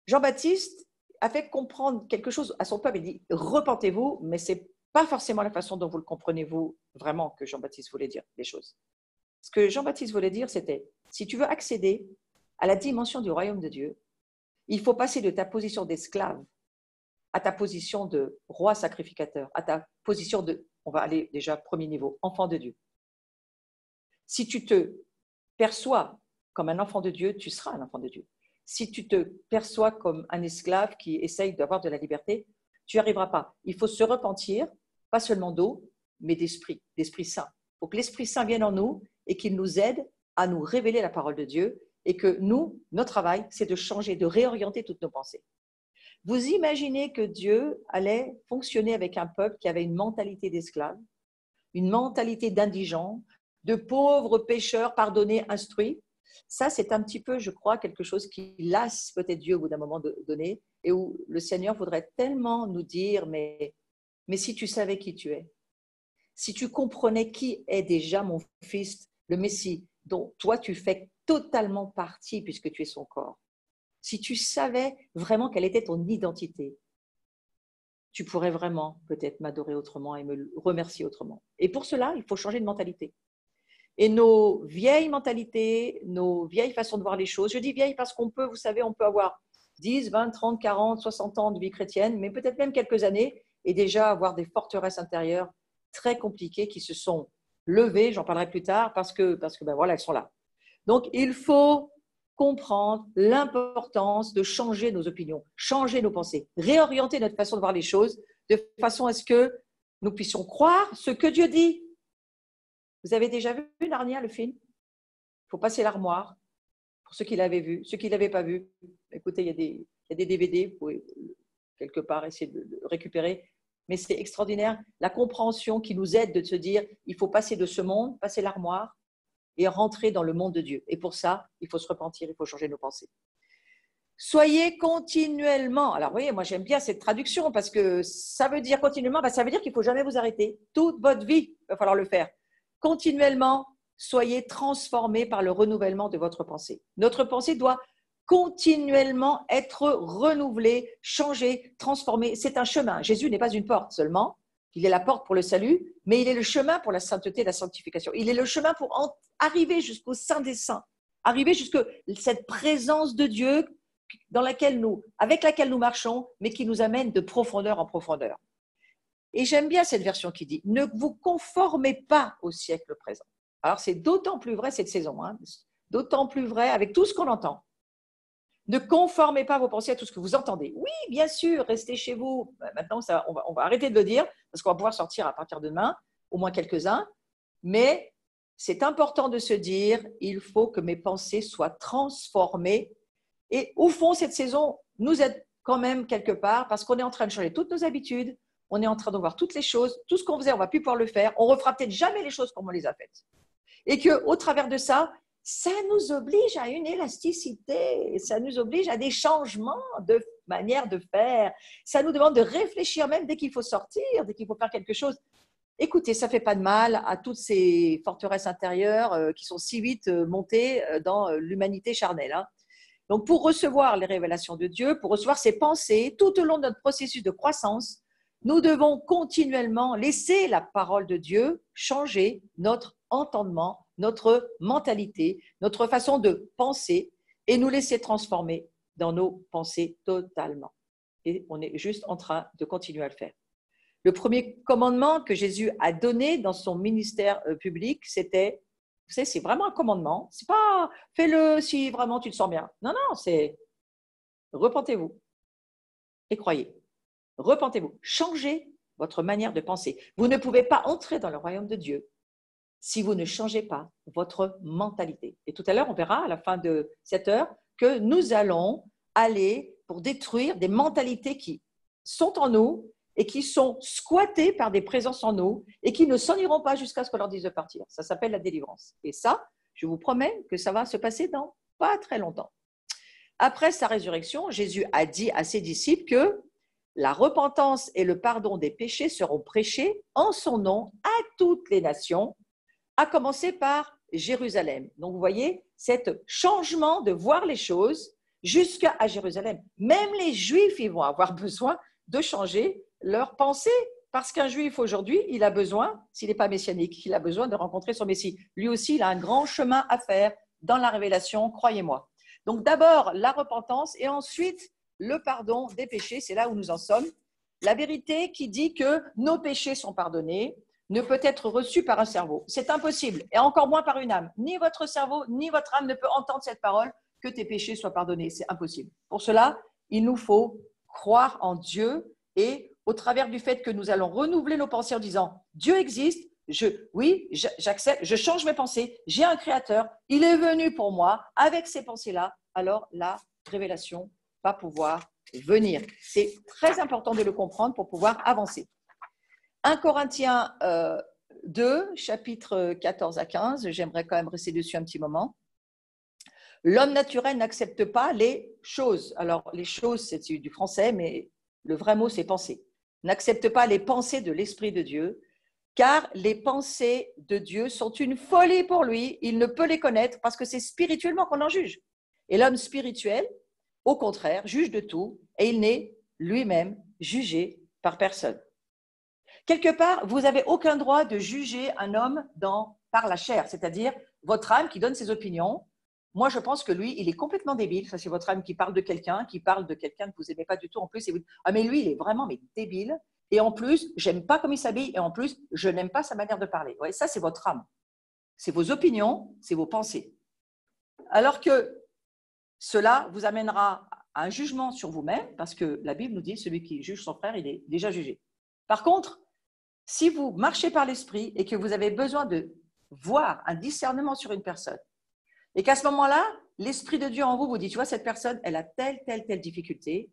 Jean-Baptiste a fait comprendre quelque chose à son peuple. Il dit, repentez-vous, mais ce n'est pas forcément la façon dont vous le comprenez, vous, vraiment, que Jean-Baptiste voulait dire les choses. Ce que Jean-Baptiste voulait dire, c'était, si tu veux accéder à la dimension du royaume de Dieu, il faut passer de ta position d'esclave à ta position de roi sacrificateur, à ta position de, on va aller déjà premier niveau, enfant de Dieu. Si tu te perçois comme un enfant de Dieu, tu seras un enfant de Dieu. Si tu te perçois comme un esclave qui essaye d'avoir de la liberté, tu n'y arriveras pas. Il faut se repentir, pas seulement d'eau, mais d'esprit saint. Il faut que l'Esprit Saint vienne en nous et qu'il nous aide à nous révéler la parole de Dieu et que nous, notre travail, c'est de changer, de réorienter toutes nos pensées. Vous imaginez que Dieu allait fonctionner avec un peuple qui avait une mentalité d'esclave, une mentalité d'indigent, de pauvres pécheurs pardonnés, instruits. Ça, c'est un petit peu, je crois, quelque chose qui lasse peut-être Dieu au bout d'un moment donné et où le Seigneur voudrait tellement nous dire, mais si tu savais qui tu es, si tu comprenais qui est déjà mon fils, le Messie, dont toi tu fais totalement partie puisque tu es son corps, si tu savais vraiment quelle était ton identité, tu pourrais vraiment peut-être m'adorer autrement et me remercier autrement. Et pour cela, il faut changer de mentalité. Et nos vieilles mentalités, nos vieilles façons de voir les choses, je dis vieilles parce qu'on peut, vous savez, on peut avoir 10, 20, 30, 40, 60 ans de vie chrétienne, mais peut-être même quelques années, et déjà avoir des forteresses intérieures très compliquées qui se sont levées, j'en parlerai plus tard, parce que ben voilà, elles sont là. Donc, il faut comprendre l'importance de changer nos opinions, changer nos pensées, réorienter notre façon de voir les choses de façon à ce que nous puissions croire ce que Dieu dit. Vous avez déjà vu Narnia, le film? Il faut passer l'armoire pour ceux qui l'avaient vu. Ceux qui ne l'avaient pas vu, écoutez, il y a des DVD, vous pouvez quelque part essayer de le récupérer. mais c'est extraordinaire, la compréhension qui nous aide de se dire, il faut passer de ce monde, passer l'armoire et rentrer dans le monde de Dieu. Et pour ça, il faut se repentir, il faut changer nos pensées. Soyez continuellement, alors vous voyez, moi j'aime bien cette traduction parce que ça veut dire continuellement, ça veut dire qu'il ne faut jamais vous arrêter. Toute votre vie, il va falloir le faire. Continuellement, soyez transformés par le renouvellement de votre pensée. Notre pensée doit continuellement être renouvelée, changée, transformée. C'est un chemin. Jésus n'est pas une porte seulement. Il est la porte pour le salut, mais il est le chemin pour la sainteté, la sanctification. Il est le chemin pour arriver jusqu'au Saint des Saints, arriver jusqu'à cette présence de Dieu avec laquelle nous marchons, mais qui nous amène de profondeur en profondeur. Et j'aime bien cette version qui dit « Ne vous conformez pas au siècle présent ». Alors, c'est d'autant plus vrai cette saison, d'autant plus vrai avec tout ce qu'on entend. Ne conformez pas vos pensées à tout ce que vous entendez. Oui, bien sûr, restez chez vous. Maintenant, on va arrêter de le dire parce qu'on va pouvoir sortir à partir de demain, au moins quelques-uns. Mais c'est important de se dire « Il faut que mes pensées soient transformées ». Et au fond, cette saison nous aide quand même quelque part parce qu'on est en train de changer toutes nos habitudes, on est en train de voir toutes les choses, tout ce qu'on faisait, on ne va plus pouvoir le faire, on ne refera peut-être jamais les choses comme on les a faites. Et qu'au travers de ça, ça nous oblige à une élasticité, ça nous oblige à des changements de manière de faire, ça nous demande de réfléchir même dès qu'il faut sortir, dès qu'il faut faire quelque chose. Écoutez, ça ne fait pas de mal à toutes ces forteresses intérieures qui sont si vite montées dans l'humanité charnelle. Donc, pour recevoir les révélations de Dieu, pour recevoir ses pensées, tout au long de notre processus de croissance, nous devons continuellement laisser la parole de Dieu changer notre entendement, notre mentalité, notre façon de penser et nous laisser transformer dans nos pensées totalement. Et on est juste en train de continuer à le faire. Le premier commandement que Jésus a donné dans son ministère public, c'était, vous savez, c'est vraiment un commandement. C'est pas fais-le si vraiment tu te sens bien. Non, non, c'est repentez-vous et croyez. Repentez-vous. Changez votre manière de penser. Vous ne pouvez pas entrer dans le royaume de Dieu si vous ne changez pas votre mentalité. Et tout à l'heure, on verra à la fin de cette heure que nous allons aller pour détruire des mentalités qui sont en nous et qui sont squattées par des présences en nous et qui ne s'en iront pas jusqu'à ce qu'on leur dise de partir. Ça s'appelle la délivrance. Et ça, je vous promets que ça va se passer dans pas très longtemps. Après sa résurrection, Jésus a dit à ses disciples que la repentance et le pardon des péchés seront prêchés en son nom à toutes les nations, à commencer par Jérusalem. Donc, vous voyez, cet changement de voir les choses jusqu'à Jérusalem. Même les Juifs, ils vont avoir besoin de changer leur pensée, parce qu'un Juif aujourd'hui, il a besoin, s'il n'est pas messianique, il a besoin de rencontrer son Messie. Lui aussi, il a un grand chemin à faire dans la révélation, croyez-moi. Donc, d'abord, la repentance et ensuite, le pardon des péchés, c'est là où nous en sommes. La vérité qui dit que nos péchés sont pardonnés ne peut être reçue par un cerveau. C'est impossible, et encore moins par une âme. Ni votre cerveau, ni votre âme ne peut entendre cette parole, que tes péchés soient pardonnés. C'est impossible. Pour cela, il nous faut croire en Dieu et au travers du fait que nous allons renouveler nos pensées en disant « Dieu existe, j'accepte, je change mes pensées, j'ai un créateur, il est venu pour moi, avec ces pensées-là, alors la révélation va pouvoir venir. » C'est très important de le comprendre pour pouvoir avancer. 1 Corinthiens 2, chapitre 14 à 15, j'aimerais quand même rester dessus un petit moment. L'homme naturel n'accepte pas les choses. Alors, les choses, c'est du français, mais le vrai mot, c'est penser. N'accepte pas les pensées de l'Esprit de Dieu, car les pensées de Dieu sont une folie pour lui. Il ne peut les connaître parce que c'est spirituellement qu'on en juge. Et l'homme spirituel, au contraire, juge de tout et il n'est lui-même jugé par personne. Quelque part, vous n'avez aucun droit de juger un homme par la chair, c'est-à-dire votre âme qui donne ses opinions. Moi, je pense que lui, il est complètement débile. Ça, c'est votre âme qui parle de quelqu'un que vous n'aimez pas du tout en plus. Et vous dites, ah, mais lui, il est vraiment débile. Et en plus, j'aime pas comme il s'habille. Et en plus, je n'aime pas sa manière de parler. Ouais, ça, c'est votre âme. C'est vos opinions, c'est vos pensées. Alors que cela vous amènera à un jugement sur vous-même, parce que la Bible nous dit, celui qui juge son frère, il est déjà jugé. Par contre, si vous marchez par l'esprit et que vous avez besoin de voir un discernement sur une personne, et qu'à ce moment-là, l'Esprit de Dieu en vous dit, tu vois, cette personne, elle a telle difficulté,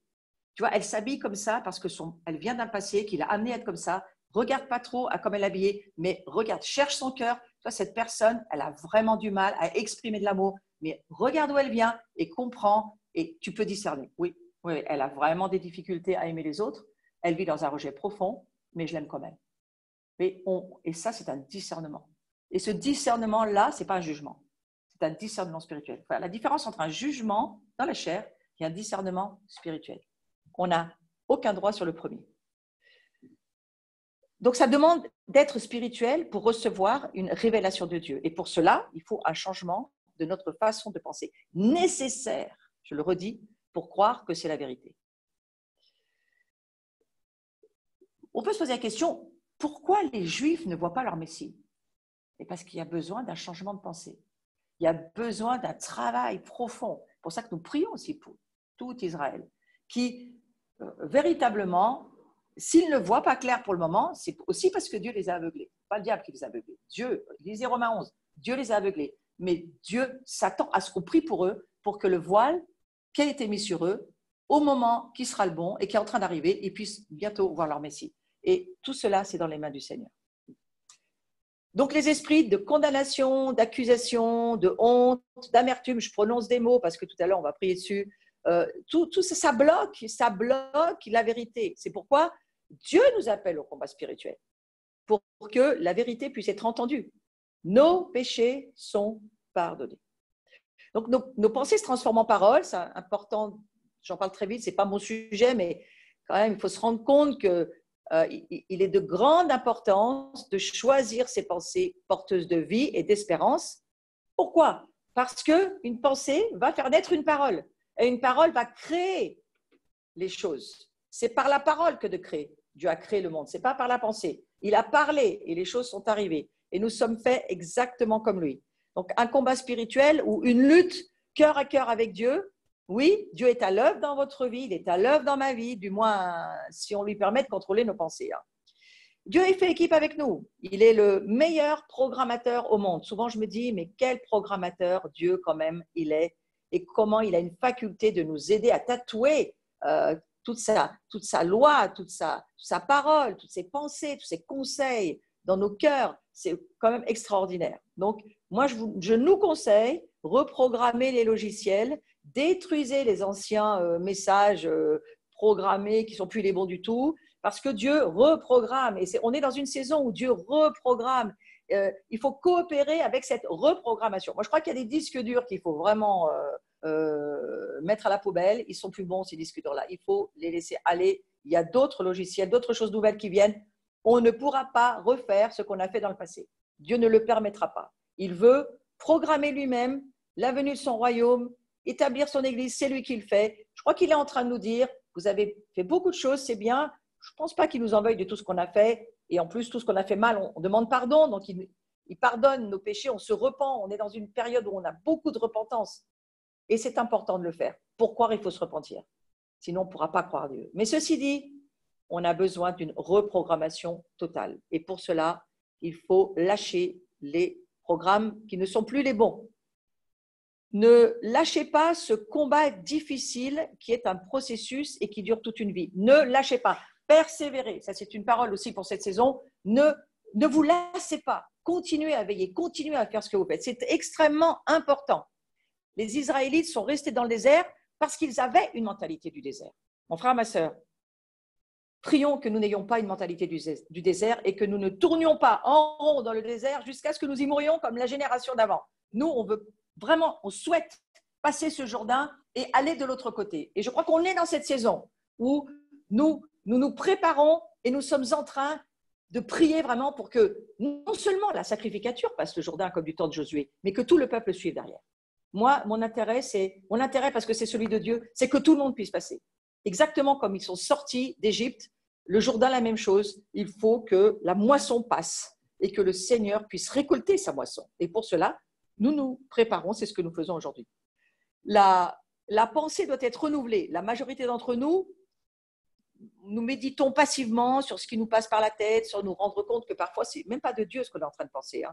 Tu vois, elle s'habille comme ça parce que elle vient d'un passé qui l'a amenée à être comme ça. Regarde pas trop à comme elle est habillée, mais regarde, cherche son cœur. Tu vois, cette personne, elle a vraiment du mal à exprimer de l'amour, mais regarde où elle vient et comprends et tu peux discerner. Oui, oui, elle a vraiment des difficultés à aimer les autres. Elle vit dans un rejet profond, mais je l'aime quand même. Et ça, c'est un discernement. Et ce discernement-là, ce n'est pas un jugement. C'est un discernement spirituel. Enfin, la différence entre un jugement dans la chair et un discernement spirituel. On n'a aucun droit sur le premier. Donc, ça demande d'être spirituel pour recevoir une révélation de Dieu. Et pour cela, il faut un changement de notre façon de penser. Nécessaire, je le redis, pour croire que c'est la vérité. On peut se poser la question, pourquoi les Juifs ne voient pas leur Messie? Et parce qu'il y a besoin d'un changement de pensée. Il y a besoin d'un travail profond. C'est pour ça que nous prions aussi pour tout Israël, qui véritablement, s'ils ne voient pas clair pour le moment, c'est aussi parce que Dieu les a aveuglés. Pas le diable qui les a aveuglés. Dieu, lisez Romains 11, Dieu les a aveuglés. Mais Dieu s'attend à ce qu'on prie pour eux, pour que le voile qui a été mis sur eux, au moment qui sera le bon et qui est en train d'arriver, ils puissent bientôt voir leur Messie. Et tout cela, c'est dans les mains du Seigneur. Donc, les esprits de condamnation, d'accusation, de honte, d'amertume, je prononce des mots parce que tout à l'heure, on va prier dessus. Tout ça, ça bloque la vérité. C'est pourquoi Dieu nous appelle au combat spirituel, pour que la vérité puisse être entendue. Nos péchés sont pardonnés. Donc, nos pensées se transforment en paroles. C'est important, j'en parle très vite, ce n'est pas mon sujet, mais quand même, il faut se rendre compte que il est de grande importance de choisir ses pensées porteuses de vie et d'espérance. Pourquoi? Parce qu'une pensée va faire naître une parole. Et une parole va créer les choses. C'est par la parole que de créer. Dieu a créé le monde. Ce n'est pas par la pensée. Il a parlé et les choses sont arrivées. Et nous sommes faits exactement comme lui. Donc, un combat spirituel ou une lutte cœur à cœur avec Dieu. Oui, Dieu est à l'œuvre dans votre vie, il est à l'œuvre dans ma vie, du moins si on lui permet de contrôler nos pensées. Dieu est fait équipe avec nous. Il est le meilleur programmateur au monde. Souvent, je me dis, mais quel programmateur Dieu quand même il est et comment il a une faculté de nous aider à tatouer toute sa loi, toute sa parole, toutes ses pensées, tous ses conseils dans nos cœurs. C'est quand même extraordinaire. Donc, moi, je nous conseille, reprogrammer les logiciels, détruisez les anciens messages programmés qui ne sont plus les bons du tout, parce que Dieu reprogramme. Et on est dans une saison où Dieu reprogramme. Il faut coopérer avec cette reprogrammation. Moi, je crois qu'il y a des disques durs qu'il faut vraiment mettre à la poubelle. Ils sont plus bons, ces disques durs-là. Il faut les laisser aller. Il y a d'autres logiciels, d'autres choses nouvelles qui viennent. On ne pourra pas refaire ce qu'on a fait dans le passé. Dieu ne le permettra pas. Il veut programmer lui-même la venue de son royaume, établir son église, c'est lui qui le fait. Je crois qu'il est en train de nous dire, vous avez fait beaucoup de choses, c'est bien. Je ne pense pas qu'il nous en veuille de tout ce qu'on a fait. Et en plus, tout ce qu'on a fait mal, on demande pardon. Donc, il pardonne nos péchés, on se repent. On est dans une période où on a beaucoup de repentance. Et c'est important de le faire. Pourquoi il faut se repentir? Sinon, on ne pourra pas croire Dieu. Mais ceci dit, on a besoin d'une reprogrammation totale. Et pour cela, il faut lâcher les programmes qui ne sont plus les bons. Ne lâchez pas ce combat difficile qui est un processus et qui dure toute une vie. Ne lâchez pas. Persévérez. Ça, c'est une parole aussi pour cette saison. Ne vous lassez pas. Continuez à veiller. Continuez à faire ce que vous faites. C'est extrêmement important. Les Israélites sont restés dans le désert parce qu'ils avaient une mentalité du désert. Mon frère, ma sœur, prions que nous n'ayons pas une mentalité du désert et que nous ne tournions pas en rond dans le désert jusqu'à ce que nous y mourions comme la génération d'avant. Nous, on souhaite passer ce Jourdain et aller de l'autre côté. Et je crois qu'on est dans cette saison où nous préparons et nous sommes en train de prier vraiment pour que non seulement la sacrificature passe le Jourdain comme du temps de Josué, mais que tout le peuple suive derrière. Moi, mon intérêt parce que c'est celui de Dieu, c'est que tout le monde puisse passer. Exactement comme ils sont sortis d'Égypte, le Jourdain, la même chose. Il faut que la moisson passe et que le Seigneur puisse récolter sa moisson. Et pour cela, nous nous préparons, c'est ce que nous faisons aujourd'hui. La pensée doit être renouvelée. La majorité d'entre nous méditons passivement sur ce qui nous passe par la tête, sans nous rendre compte que parfois, ce n'est même pas de Dieu ce qu'on est en train de penser.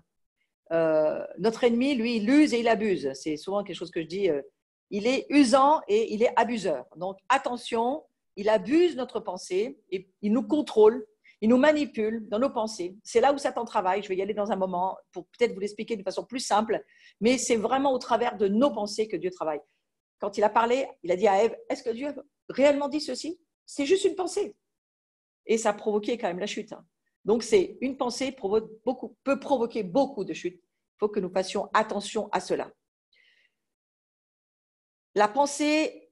Notre ennemi, lui, il use et il abuse. C'est souvent quelque chose que je dis. Il est usant et il est abuseur. Donc, attention, il abuse notre pensée et il nous contrôle, il nous manipule dans nos pensées. C'est là où Satan travaille. Je vais y aller dans un moment pour peut-être vous l'expliquer de façon plus simple, mais c'est vraiment au travers de nos pensées que Dieu travaille. Quand il a parlé, il a dit à Ève, est-ce que Dieu a réellement dit ceci? C'est juste une pensée. Et ça a provoqué quand même la chute. Donc, c'est une pensée peut provoquer beaucoup de chutes. Il faut que nous fassions attention à cela. La pensée,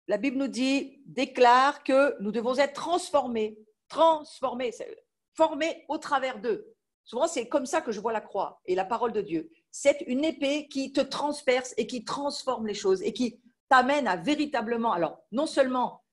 la Bible nous dit, déclare que nous devons être transformés, formés au travers d'eux. Souvent, c'est comme ça que je vois la croix et la parole de Dieu. C'est une épée qui te transperce et qui transforme les choses et qui t'amène à véritablement, alors non seulement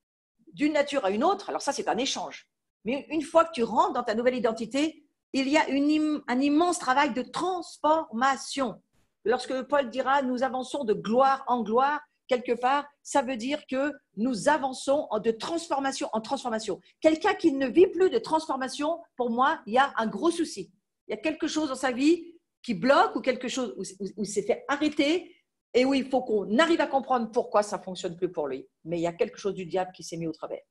d'une nature à une autre, alors ça c'est un échange, mais une fois que tu rentres dans ta nouvelle identité, il y a un immense travail de transformation. Lorsque Paul dira « nous avançons de gloire en gloire », quelque part, ça veut dire que nous avançons de transformation en transformation. Quelqu'un qui ne vit plus de transformation, pour moi, il y a un gros souci. Il y a quelque chose dans sa vie qui bloque ou quelque chose où il s'est fait arrêter et où il faut qu'on arrive à comprendre pourquoi ça ne fonctionne plus pour lui. Mais il y a quelque chose du diable qui s'est mis au travers.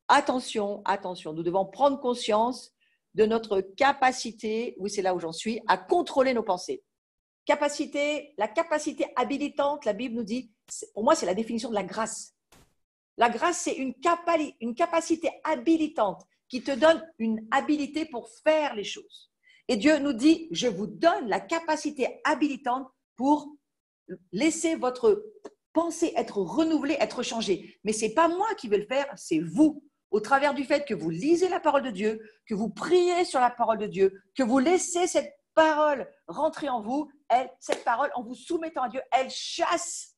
Attention, nous devons prendre conscience de notre capacité, oui c'est là où j'en suis, à contrôler nos pensées. La capacité habilitante, la Bible nous dit, pour moi c'est la définition de la grâce. La grâce c'est une capacité habilitante qui te donne une habilité pour faire les choses. Et Dieu nous dit, je vous donne la capacité habilitante pour laisser votre pensée être renouvelée, être changée. Mais ce n'est pas moi qui vais le faire, c'est vous. Au travers du fait que vous lisez la parole de Dieu, que vous priez sur la parole de Dieu, que vous laissez cette parole rentrer en vous, cette parole, en vous soumettant à Dieu, elle chasse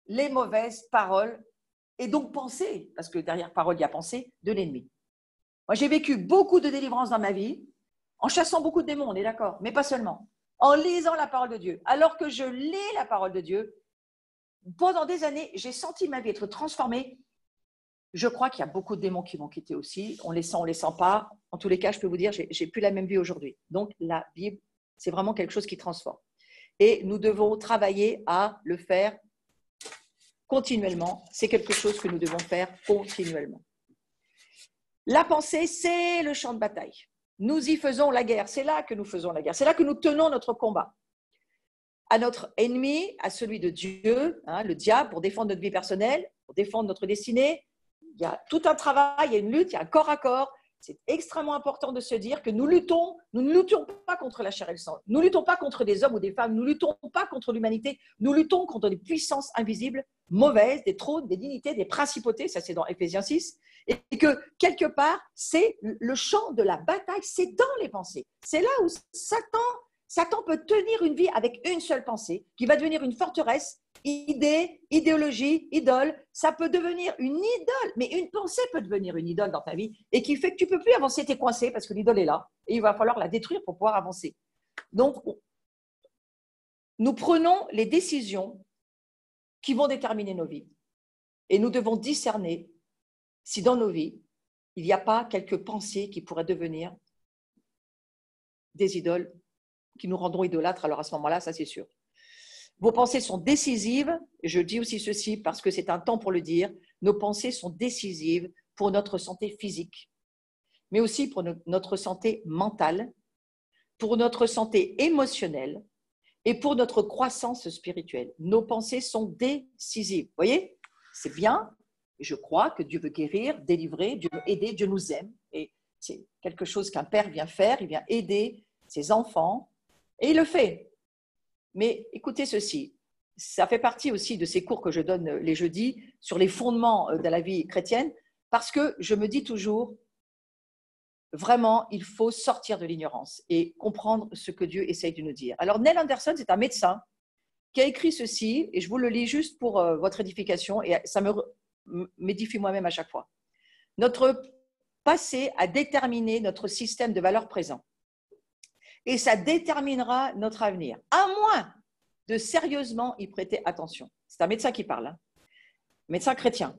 les mauvaises paroles et donc pensées, parce que derrière parole, il y a pensée, de l'ennemi. Moi, j'ai vécu beaucoup de délivrance dans ma vie, en chassant beaucoup de démons, on est d'accord, mais pas seulement. En lisant la parole de Dieu. Alors que je lis la parole de Dieu, pendant des années, j'ai senti ma vie être transformée. Je crois qu'il y a beaucoup de démons qui m'ont quitté aussi. On les sent pas. En tous les cas, je peux vous dire, j'ai plus la même vie aujourd'hui. Donc, la Bible, c'est vraiment quelque chose qui transforme. Et nous devons travailler à le faire continuellement. C'est quelque chose que nous devons faire continuellement. La pensée, c'est le champ de bataille. Nous y faisons la guerre. C'est là que nous faisons la guerre. C'est là que nous tenons notre combat. À notre ennemi, à celui de Dieu, le diable, pour défendre notre vie personnelle, pour défendre notre destinée. Il y a tout un travail, il y a une lutte, il y a un corps à corps. C'est extrêmement important de se dire que nous ne luttons pas contre la chair et le sang. Nous ne luttons pas contre des hommes ou des femmes. Nous ne luttons pas contre l'humanité. Nous luttons contre des puissances invisibles, mauvaises, des trônes, des dignités, des principautés. Ça, c'est dans Éphésiens 6. Et que, quelque part, c'est le champ de la bataille, c'est dans les pensées. C'est là où Satan peut tenir une vie avec une seule pensée, qui va devenir une forteresse, idée, idéologie, idole. Ça peut devenir une idole, mais une pensée peut devenir une idole dans ta vie et qui fait que tu ne peux plus avancer, tu es coincé parce que l'idole est là et il va falloir la détruire pour pouvoir avancer. Donc, nous prenons les décisions qui vont déterminer nos vies et nous devons discerner si dans nos vies, il n'y a pas quelques pensées qui pourraient devenir des idoles qui nous rendront idolâtres, alors à ce moment-là, ça c'est sûr. Vos pensées sont décisives, et je dis aussi ceci parce que c'est un temps pour le dire, nos pensées sont décisives pour notre santé physique, mais aussi pour notre santé mentale, pour notre santé émotionnelle et pour notre croissance spirituelle. Nos pensées sont décisives. Vous voyez, c'est bien, je crois que Dieu veut guérir, délivrer, Dieu veut aider, Dieu nous aime, et c'est quelque chose qu'un père vient faire, il vient aider ses enfants, et il le fait. Mais écoutez ceci, ça fait partie aussi de ces cours que je donne les jeudis sur les fondements de la vie chrétienne, parce que je me dis toujours, vraiment, il faut sortir de l'ignorance et comprendre ce que Dieu essaye de nous dire. Alors, Neil Anderson, c'est un médecin qui a écrit ceci, et je vous le lis juste pour votre édification, et ça m'édifie moi-même à chaque fois. Notre passé a déterminé notre système de valeurs présent. Et ça déterminera notre avenir, à moins de sérieusement y prêter attention. C'est un médecin qui parle, médecin chrétien.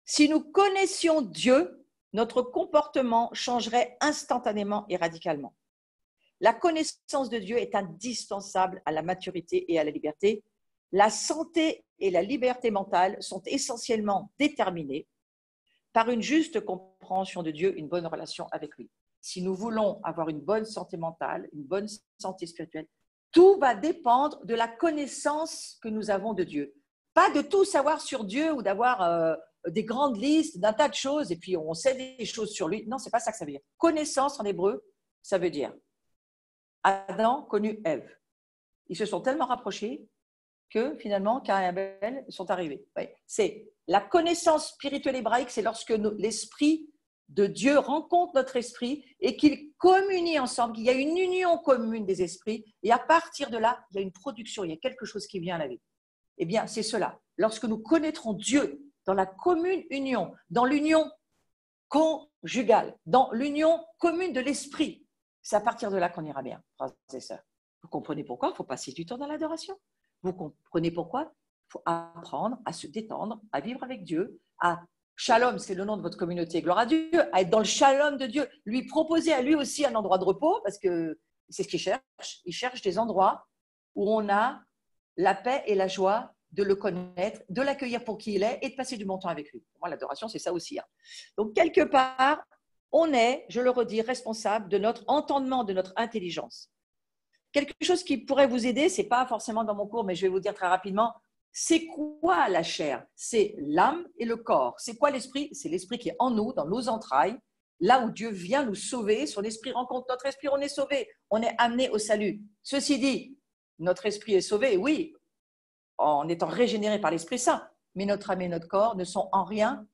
Si nous connaissions Dieu, notre comportement changerait instantanément et radicalement. La connaissance de Dieu est indispensable à la maturité et à la liberté. La santé et la liberté mentale sont essentiellement déterminés par une juste compréhension de Dieu, une bonne relation avec lui. Si nous voulons avoir une bonne santé mentale, une bonne santé spirituelle, tout va dépendre de la connaissance que nous avons de Dieu. Pas de tout savoir sur Dieu ou d'avoir des grandes listes d'un tas de choses et puis on sait des choses sur lui. Non, ce n'est pas ça que ça veut dire. Connaissance en hébreu, ça veut dire Adam connu Ève. Ils se sont tellement rapprochés que finalement, Caïn et Abel sont arrivés. Oui. C'est la connaissance spirituelle hébraïque, c'est lorsque l'esprit de Dieu rencontre notre esprit et qu'ils communient ensemble, qu'il y a une union commune des esprits et à partir de là, il y a une production, il y a quelque chose qui vient à la vie. Eh bien, c'est cela. Lorsque nous connaîtrons Dieu dans la commune union, dans l'union conjugale, dans l'union commune de l'esprit, c'est à partir de là qu'on ira bien, frères et sœurs. Vous comprenez pourquoi il faut passer du temps dans l'adoration. Vous comprenez pourquoi il faut apprendre à se détendre, à vivre avec Dieu, à Shalom, c'est le nom de votre communauté, gloire à Dieu, à être dans le shalom de Dieu, lui proposer à lui aussi un endroit de repos, parce que c'est ce qu'il cherche. Il cherche des endroits où on a la paix et la joie de le connaître, de l'accueillir pour qui il est et de passer du bon temps avec lui. Pour moi, l'adoration, c'est ça aussi. Donc, quelque part, on est, je le redis, responsable de notre entendement, de notre intelligence. Quelque chose qui pourrait vous aider, ce n'est pas forcément dans mon cours, mais je vais vous dire très rapidement, c'est quoi la chair? C'est l'âme et le corps. C'est quoi l'esprit? C'est l'esprit qui est en nous, dans nos entrailles, là où Dieu vient nous sauver. Son esprit rencontre notre esprit, on est sauvé, on est amené au salut. Ceci dit, notre esprit est sauvé, oui, en étant régénéré par l'Esprit Saint, mais notre âme et notre corps ne sont en rien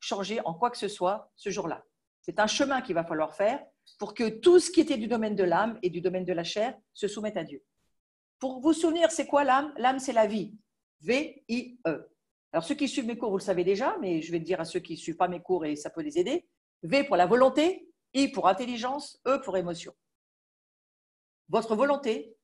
changés en quoi que ce soit ce jour-là. C'est un chemin qu'il va falloir faire pour que tout ce qui était du domaine de l'âme et du domaine de la chair se soumette à Dieu. Pour vous souvenir, c'est quoi l'âme? L'âme, c'est la vie. V-I-E. Alors, ceux qui suivent mes cours, vous le savez déjà, mais je vais le dire à ceux qui ne suivent pas mes cours et ça peut les aider. V pour la volonté, I pour intelligence, E pour émotion. Votre volonté,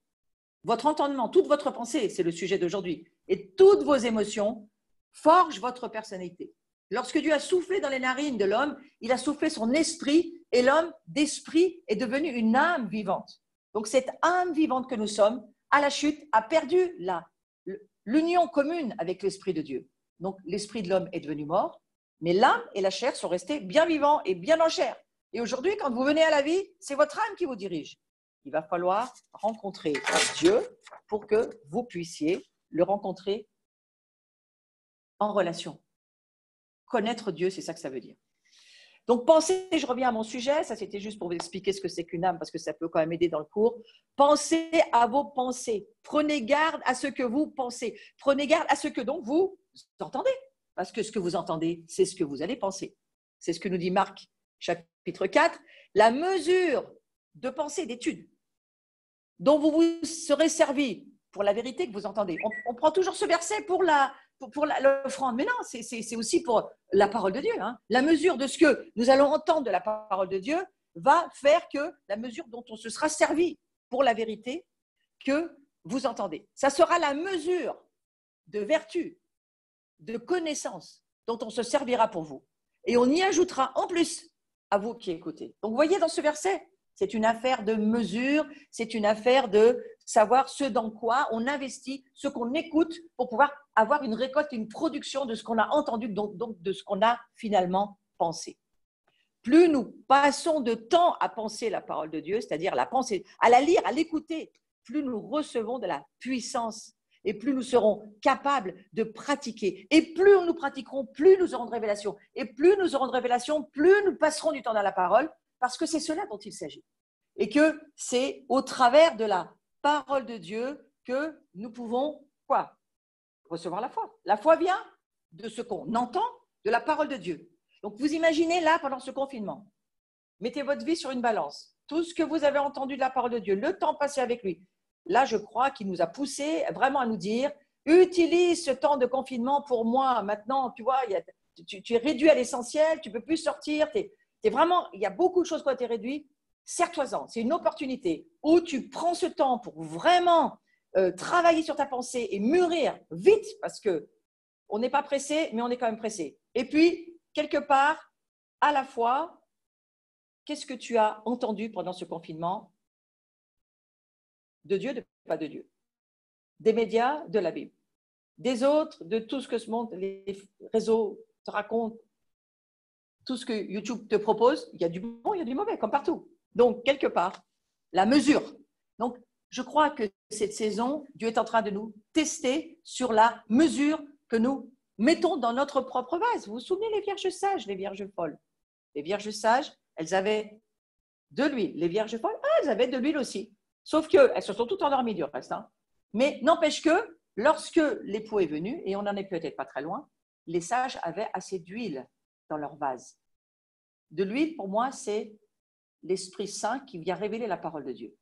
votre entendement, toute votre pensée, c'est le sujet d'aujourd'hui, et toutes vos émotions forgent votre personnalité. Lorsque Dieu a soufflé dans les narines de l'homme, il a soufflé son esprit et l'homme d'esprit est devenu une âme vivante. Donc cette âme vivante que nous sommes, à la chute, a perdu l'union commune avec l'esprit de Dieu. Donc l'esprit de l'homme est devenu mort, mais l'âme et la chair sont restés bien vivants et bien en chair. Et aujourd'hui, quand vous venez à la vie, c'est votre âme qui vous dirige. Il va falloir rencontrer Dieu pour que vous puissiez le rencontrer en relation. Connaître Dieu, c'est ça que ça veut dire. Donc, pensez, je reviens à mon sujet, ça c'était juste pour vous expliquer ce que c'est qu'une âme, parce que ça peut quand même aider dans le cours. Pensez à vos pensées. Prenez garde à ce que vous pensez. Prenez garde à ce que donc vous entendez. Parce que ce que vous entendez, c'est ce que vous allez penser. C'est ce que nous dit Marc, chapitre 4. La mesure de pensée, d'étude, dont vous vous serez servi pour la vérité que vous entendez. On prend toujours ce verset pour l'offrande, mais non, c'est aussi pour la parole de Dieu. La mesure de ce que nous allons entendre de la parole de Dieu va faire que la mesure dont on se sera servi pour la vérité que vous entendez. Ça sera la mesure de vertu, de connaissance dont on se servira pour vous. Et on y ajoutera en plus à vous qui écoutez. Donc, vous voyez dans ce verset, c'est une affaire de mesure, c'est une affaire de savoir ce dans quoi on investit, ce qu'on écoute pour pouvoir avoir une récolte, une production de ce qu'on a entendu, donc de ce qu'on a finalement pensé. Plus nous passons de temps à penser la parole de Dieu, c'est-à-dire la penser, à la lire, à l'écouter, plus nous recevons de la puissance et plus nous serons capables de pratiquer. Et plus nous pratiquerons, plus nous aurons de révélation. Et plus nous aurons de révélation, plus nous passerons du temps dans la parole, parce que c'est cela dont il s'agit. Et que c'est au travers de la parole de Dieu que nous pouvons quoi? Recevoir la foi. La foi vient de ce qu'on entend, de la parole de Dieu. Donc vous imaginez là, pendant ce confinement, mettez votre vie sur une balance. Tout ce que vous avez entendu de la parole de Dieu, le temps passé avec lui. Là, je crois qu'il nous a poussé vraiment à nous dire, utilise ce temps de confinement pour moi. Maintenant, tu vois, tu es réduit à l'essentiel, tu ne peux plus sortir, vraiment, il y a beaucoup de choses qui ont été réduites. Sers-toi-en, c'est une opportunité où tu prends ce temps pour vraiment travailler sur ta pensée et mûrir vite, parce qu'on n'est pas pressé, mais on est quand même pressé. Et puis, quelque part, à la fois, qu'est-ce que tu as entendu pendant ce confinement? De Dieu, pas de Dieu. Des médias, de la Bible. des autres, de tout ce que ce monde, les réseaux te racontent, tout ce que YouTube te propose, il y a du bon, il y a du mauvais, comme partout. Donc, quelque part, la mesure. Donc, je crois que cette saison, Dieu est en train de nous tester sur la mesure que nous mettons dans notre propre vase. Vous vous souvenez les vierges sages, les vierges folles? Les vierges sages, elles avaient de l'huile. Les vierges folles, elles avaient de l'huile aussi. Sauf qu'elles se sont toutes endormies du reste. Hein. Mais n'empêche que, lorsque l'époux est venu, et on n'en est peut-être pas très loin, les sages avaient assez d'huile dans leur vase. De l'huile, pour moi, c'est l'Esprit Saint qui vient révéler la parole de Dieu.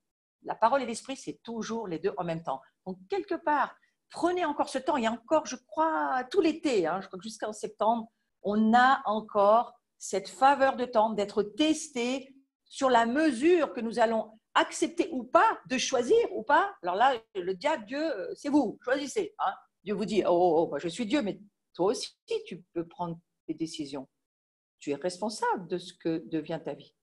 La parole et l'Esprit, c'est toujours les deux en même temps. Donc, quelque part, prenez encore ce temps. Il y a encore, je crois, tout l'été, je crois que jusqu'en septembre, on a encore cette faveur de temps d'être testé sur la mesure que nous allons accepter ou pas, de choisir ou pas. Alors là, le diable, Dieu, c'est vous, choisissez. Hein. Dieu vous dit, moi, je suis Dieu, mais toi aussi, tu peux prendre des décisions. Tu es responsable de ce que devient ta vie.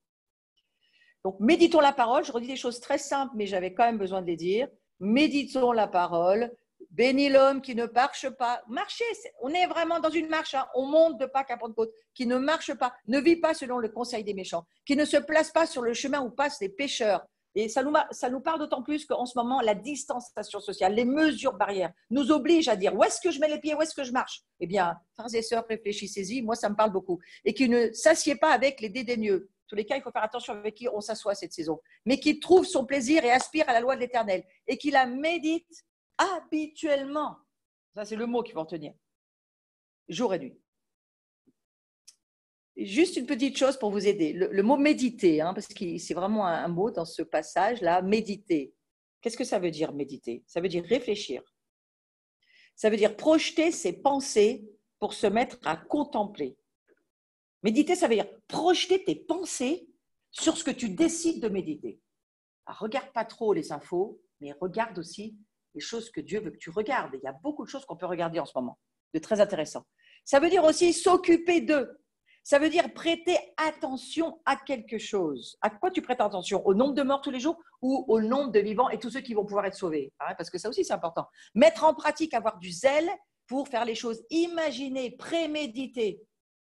Donc, méditons la parole. Je redis des choses très simples, mais j'avais quand même besoin de les dire. Méditons la parole. Bénis l'homme qui ne marche pas. Marchez, on est vraiment dans une marche. Hein. On monte de Pâques à Pentecôte. Qui ne marche pas, ne vit pas selon le conseil des méchants. Qui ne se place pas sur le chemin où passent les pécheurs. Et ça nous parle d'autant plus qu'en ce moment, la distanciation sociale, les mesures barrières nous obligent à dire où est-ce que je mets les pieds, où est-ce que je marche. Eh bien, frères et sœurs, réfléchissez-y. Moi, ça me parle beaucoup. Et qui ne s'assied pas avec les dédaigneux. En tous les cas, il faut faire attention avec qui on s'assoit cette saison. Mais qui trouve son plaisir et aspire à la loi de l'Éternel. Et qui la médite habituellement. Ça, c'est le mot qu'il faut retenir. Jour et nuit. Juste une petite chose pour vous aider. Le mot méditer, parce que c'est vraiment un mot dans ce passage-là, méditer. Qu'est-ce que ça veut dire méditer? Ça veut dire réfléchir. Ça veut dire projeter ses pensées pour se mettre à contempler. Méditer, ça veut dire projeter tes pensées sur ce que tu décides de méditer. Alors, regarde pas trop les infos, mais regarde aussi les choses que Dieu veut que tu regardes. Il y a beaucoup de choses qu'on peut regarder en ce moment, de très intéressant. Ça veut dire aussi s'occuper d'eux. Ça veut dire prêter attention à quelque chose. À quoi tu prêtes attention? Au nombre de morts tous les jours ou au nombre de vivants et tous ceux qui vont pouvoir être sauvés? Parce que ça aussi, c'est important. Mettre en pratique, avoir du zèle pour faire les choses. Imaginer, préméditer.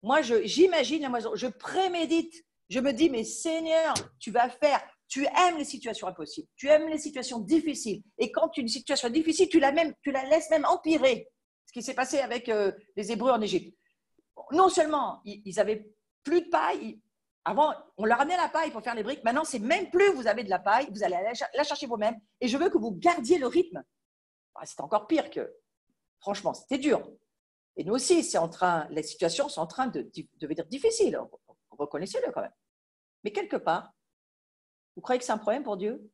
Moi, j'imagine la moisson, je prémédite. Je me dis, mais Seigneur, tu vas faire. Tu aimes les situations impossibles. Tu aimes les situations difficiles. Et quand tu as une situation difficile, tu la laisses même empirer. Ce qui s'est passé avec les Hébreux en Égypte. Non seulement ils avaient plus de paille, avant on leur amenait la paille pour faire les briques, maintenant c'est même plus vous avez de la paille, vous allez la chercher vous-même et je veux que vous gardiez le rythme. C'est encore pire que, franchement, c'était dur. Et nous aussi, les situations sont en train de devenir difficiles, reconnaissez-le quand même. Mais quelque part, vous croyez que c'est un problème pour Dieu?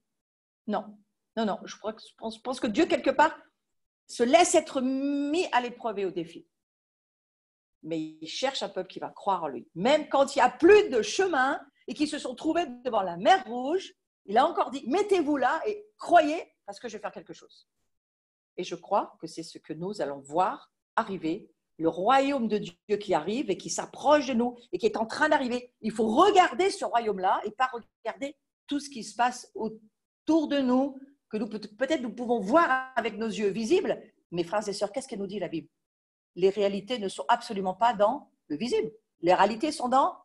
Non, je pense que Dieu quelque part se laisse être mis à l'épreuve et au défi. Mais il cherche un peuple qui va croire en lui. Même quand il n'y a plus de chemin et qu'ils se sont trouvés devant la mer Rouge, il a encore dit, mettez-vous là et croyez parce que je vais faire quelque chose. Et je crois que c'est ce que nous allons voir arriver, le royaume de Dieu qui arrive et qui s'approche de nous et qui est en train d'arriver. Il faut regarder ce royaume-là et pas regarder tout ce qui se passe autour de nous, que peut-être nous pouvons voir avec nos yeux visibles. Mais frères et sœurs, qu'est-ce qu'elle nous dit la Bible? Les réalités ne sont absolument pas dans le visible. Les réalités sont dans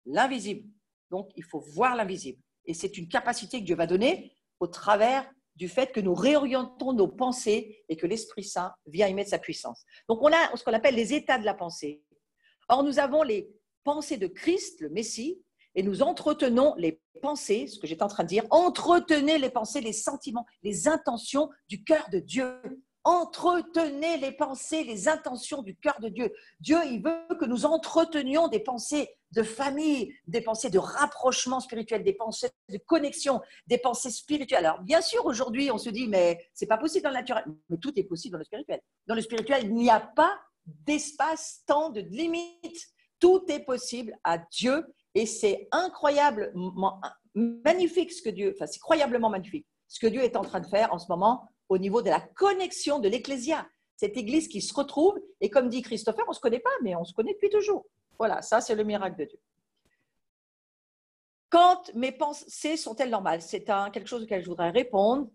l'invisible. Donc, il faut voir l'invisible. Et c'est une capacité que Dieu va donner au travers du fait que nous réorientons nos pensées et que l'Esprit Saint vient y mettre sa puissance. Donc, on a ce qu'on appelle les états de la pensée. Or, nous avons les pensées de Christ, le Messie, et nous entretenons les pensées, ce que j'étais en train de dire, entretenez les pensées, les sentiments, les intentions du cœur de Dieu. Entretenez les pensées, les intentions du cœur de Dieu. Dieu, il veut que nous entretenions des pensées de famille, des pensées de rapprochement spirituel, des pensées de connexion, des pensées spirituelles. Alors, bien sûr, aujourd'hui, on se dit, mais c'est pas possible dans le naturel. Mais tout est possible dans le spirituel. Dans le spirituel, il n'y a pas d'espace, temps, de limite. Tout est possible à Dieu et c'est incroyablement magnifique c'est croyablement magnifique ce que Dieu est en train de faire en ce moment au niveau de la connexion de l'Ecclésia, cette église qui se retrouve, et comme dit Christopher, on ne se connaît pas, mais on se connaît depuis toujours. Voilà, ça c'est le miracle de Dieu. Quand mes pensées sont-elles normales? C'est quelque chose auquel je voudrais répondre.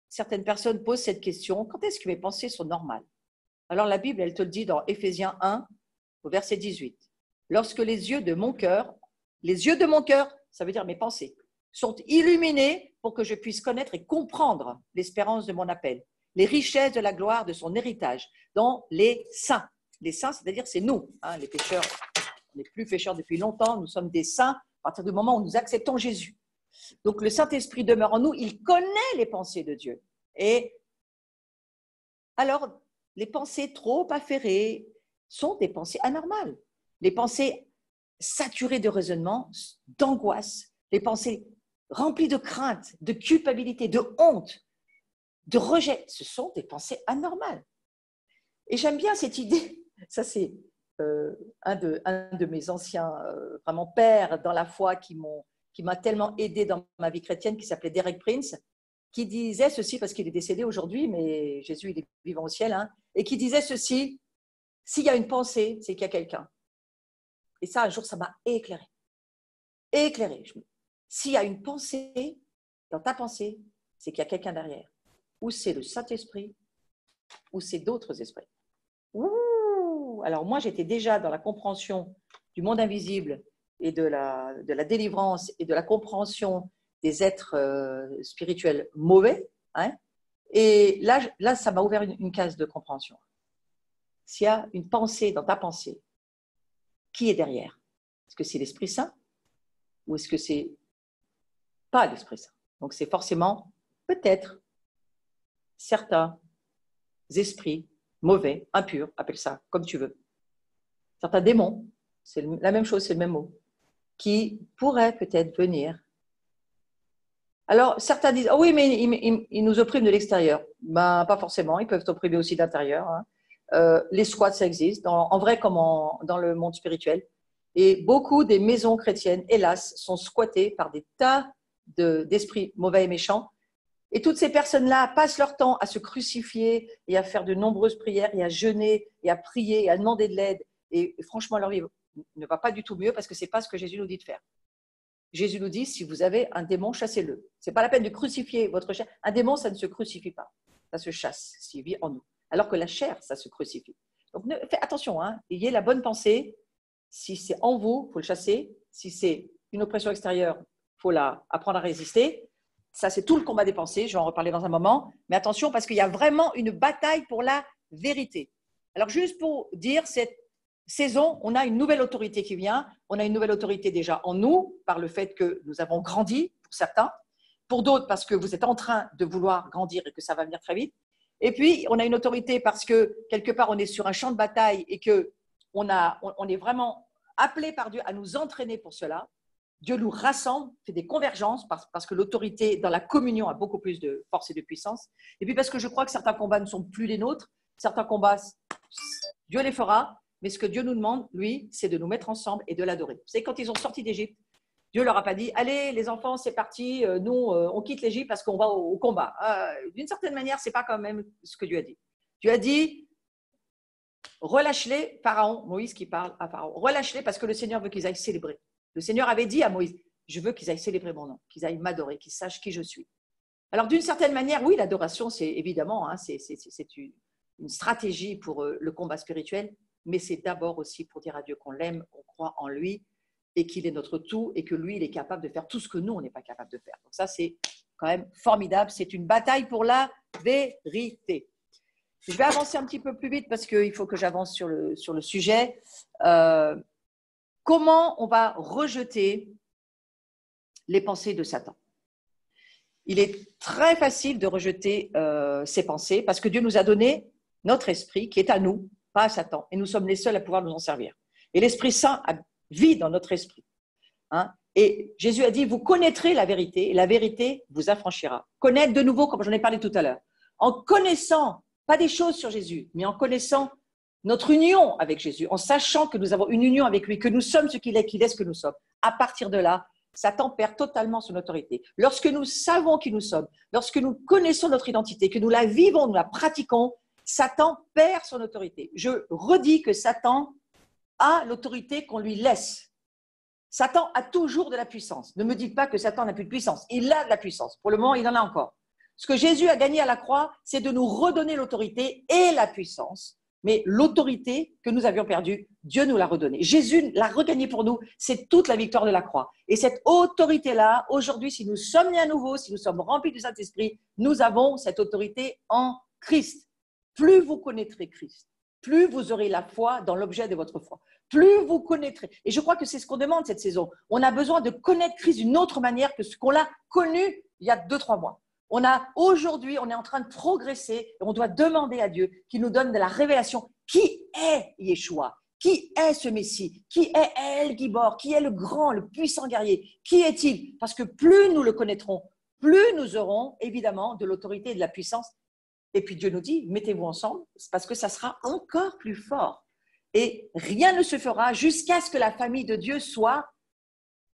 Certaines personnes posent cette question, quand est-ce que mes pensées sont normales? Alors la Bible, elle te le dit dans Éphésiens 1, au verset 18. Lorsque les yeux de mon cœur, ça veut dire mes pensées, sont illuminés pour que je puisse connaître et comprendre l'espérance de mon appel, les richesses de la gloire de son héritage dans les saints. Les saints, c'est-à-dire c'est nous, hein, les pécheurs. On n'est plus pécheurs depuis longtemps, nous sommes des saints à partir du moment où nous acceptons Jésus. Donc le Saint-Esprit demeure en nous, il connaît les pensées de Dieu. Et alors, les pensées trop affairées sont des pensées anormales. Les pensées saturées de raisonnement, d'angoisse, les pensées remplies de crainte, de culpabilité, de honte, de rejet, ce sont des pensées anormales. Et j'aime bien cette idée, ça c'est un de mes anciens vraiment pères dans la foi qui m'a tellement aidé dans ma vie chrétienne, qui s'appelait Derek Prince, qui disait ceci, parce qu'il est décédé aujourd'hui, mais Jésus il est vivant au ciel, hein, et qui disait ceci, s'il y a une pensée, c'est qu'il y a quelqu'un. Et ça, un jour, ça m'a éclairé. S'il y a une pensée, dans ta pensée, c'est qu'il y a quelqu'un derrière. Ou c'est le Saint-Esprit, ou c'est d'autres esprits. Ouh! Alors moi, j'étais déjà dans la compréhension du monde invisible et de la délivrance et de la compréhension des êtres spirituels mauvais. Hein? Et là, ça m'a ouvert une case de compréhension. S'il y a une pensée dans ta pensée, qui est derrière? Est-ce que c'est l'Esprit Saint ou est-ce que c'est pas l'Esprit Saint? Donc c'est forcément peut-être certains esprits mauvais, impurs, appelle ça comme tu veux. Certains démons, c'est la même chose, c'est le même mot, qui pourraient peut-être venir. Alors certains disent, oh oui, mais ils nous oppriment de l'extérieur. Ben, pas forcément, ils peuvent t'opprimer aussi d'intérieur. Hein. Les squats, ça existe, en vrai comme dans le monde spirituel. Et beaucoup des maisons chrétiennes, hélas, sont squattées par des tas d'esprits mauvais et méchants. Et toutes ces personnes-là passent leur temps à se crucifier et à faire de nombreuses prières et à jeûner et à prier et à demander de l'aide. Et franchement, leur vie ne va pas du tout mieux parce que ce n'est pas ce que Jésus nous dit de faire. Jésus nous dit, si vous avez un démon, chassez-le. Ce n'est pas la peine de crucifier votre chair. Un démon, ça ne se crucifie pas. Ça se chasse s'il vit en nous. Alors que la chair, ça se crucifie. Donc, faites attention, hein, ayez la bonne pensée. Si c'est en vous, il faut le chasser. Si c'est une oppression extérieure, il faut apprendre à résister. Ça, c'est tout le combat des pensées. Je vais en reparler dans un moment. Mais attention, parce qu'il y a vraiment une bataille pour la vérité. Alors, juste pour dire, cette saison, on a une nouvelle autorité qui vient. On a une nouvelle autorité déjà en nous, par le fait que nous avons grandi, pour certains. Pour d'autres, parce que vous êtes en train de vouloir grandir et que ça va venir très vite. Et puis, on a une autorité parce que, quelque part, on est sur un champ de bataille et qu'on est vraiment appelé par Dieu à nous entraîner pour cela. Dieu nous rassemble, fait des convergences parce que l'autorité dans la communion a beaucoup plus de force et de puissance. Et puis parce que je crois que certains combats ne sont plus les nôtres. Certains combats, Dieu les fera. Mais ce que Dieu nous demande, lui, c'est de nous mettre ensemble et de l'adorer. Vous savez, quand ils ont sorti d'Égypte, Dieu leur a pas dit « Allez, les enfants, c'est parti, nous, on quitte l'Égypte parce qu'on va au combat. » D'une certaine manière, ce n'est pas quand même ce que Dieu a dit. Dieu a dit « Relâche-les, Pharaon, Moïse qui parle à Pharaon, relâche-les parce que le Seigneur veut qu'ils aillent célébrer. » Le Seigneur avait dit à Moïse « Je veux qu'ils aillent célébrer mon nom, qu'ils aillent m'adorer, qu'ils sachent qui je suis. » Alors, d'une certaine manière, oui, l'adoration, c'est évidemment hein, c'est une stratégie pour le combat spirituel, mais c'est d'abord aussi pour dire à Dieu qu'on l'aime, qu'on croit en lui et qu'il est notre tout et que lui, il est capable de faire tout ce que nous, on n'est pas capable de faire. Donc ça, c'est quand même formidable. C'est une bataille pour la vérité. Je vais avancer un petit peu plus vite parce qu'il faut que j'avance sur le sujet. Comment on va rejeter les pensées de Satan? Il est très facile de rejeter ces pensées parce que Dieu nous a donné notre esprit qui est à nous, pas à Satan. Et nous sommes les seuls à pouvoir nous en servir. Et l'Esprit Saint vit dans notre esprit. Hein? Et Jésus a dit, vous connaîtrez la vérité et la vérité vous affranchira. Connaître de nouveau, comme j'en ai parlé tout à l'heure. En connaissant, pas des choses sur Jésus, mais en connaissant notre union avec Jésus, en sachant que nous avons une union avec lui, que nous sommes ce qu'il est ce que nous sommes. À partir de là, Satan perd totalement son autorité. Lorsque nous savons qui nous sommes, lorsque nous connaissons notre identité, que nous la vivons, nous la pratiquons, Satan perd son autorité. Je redis que Satan a l'autorité qu'on lui laisse. Satan a toujours de la puissance. Ne me dites pas que Satan n'a plus de puissance. Il a de la puissance. Pour le moment, il en a encore. Ce que Jésus a gagné à la croix, c'est de nous redonner l'autorité et la puissance mais l'autorité que nous avions perdue, Dieu nous l'a redonnée. Jésus l'a regagnée pour nous. C'est toute la victoire de la croix. Et cette autorité-là, aujourd'hui, si nous sommes nés à nouveau, si nous sommes remplis du Saint-Esprit, nous avons cette autorité en Christ. Plus vous connaîtrez Christ, plus vous aurez la foi dans l'objet de votre foi. Plus vous connaîtrez. Et je crois que c'est ce qu'on demande cette saison. On a besoin de connaître Christ d'une autre manière que ce qu'on l'a connu il y a 2-3 mois. Aujourd'hui, on est en train de progresser et on doit demander à Dieu qu'il nous donne de la révélation. Qui est Yeshua? Qui est ce Messie? Qui est El Gibor? Qui est le grand, le puissant guerrier? Qui est-il? Parce que plus nous le connaîtrons, plus nous aurons évidemment de l'autorité et de la puissance. Et puis Dieu nous dit, mettez-vous ensemble parce que ça sera encore plus fort. Et rien ne se fera jusqu'à ce que la famille de Dieu soit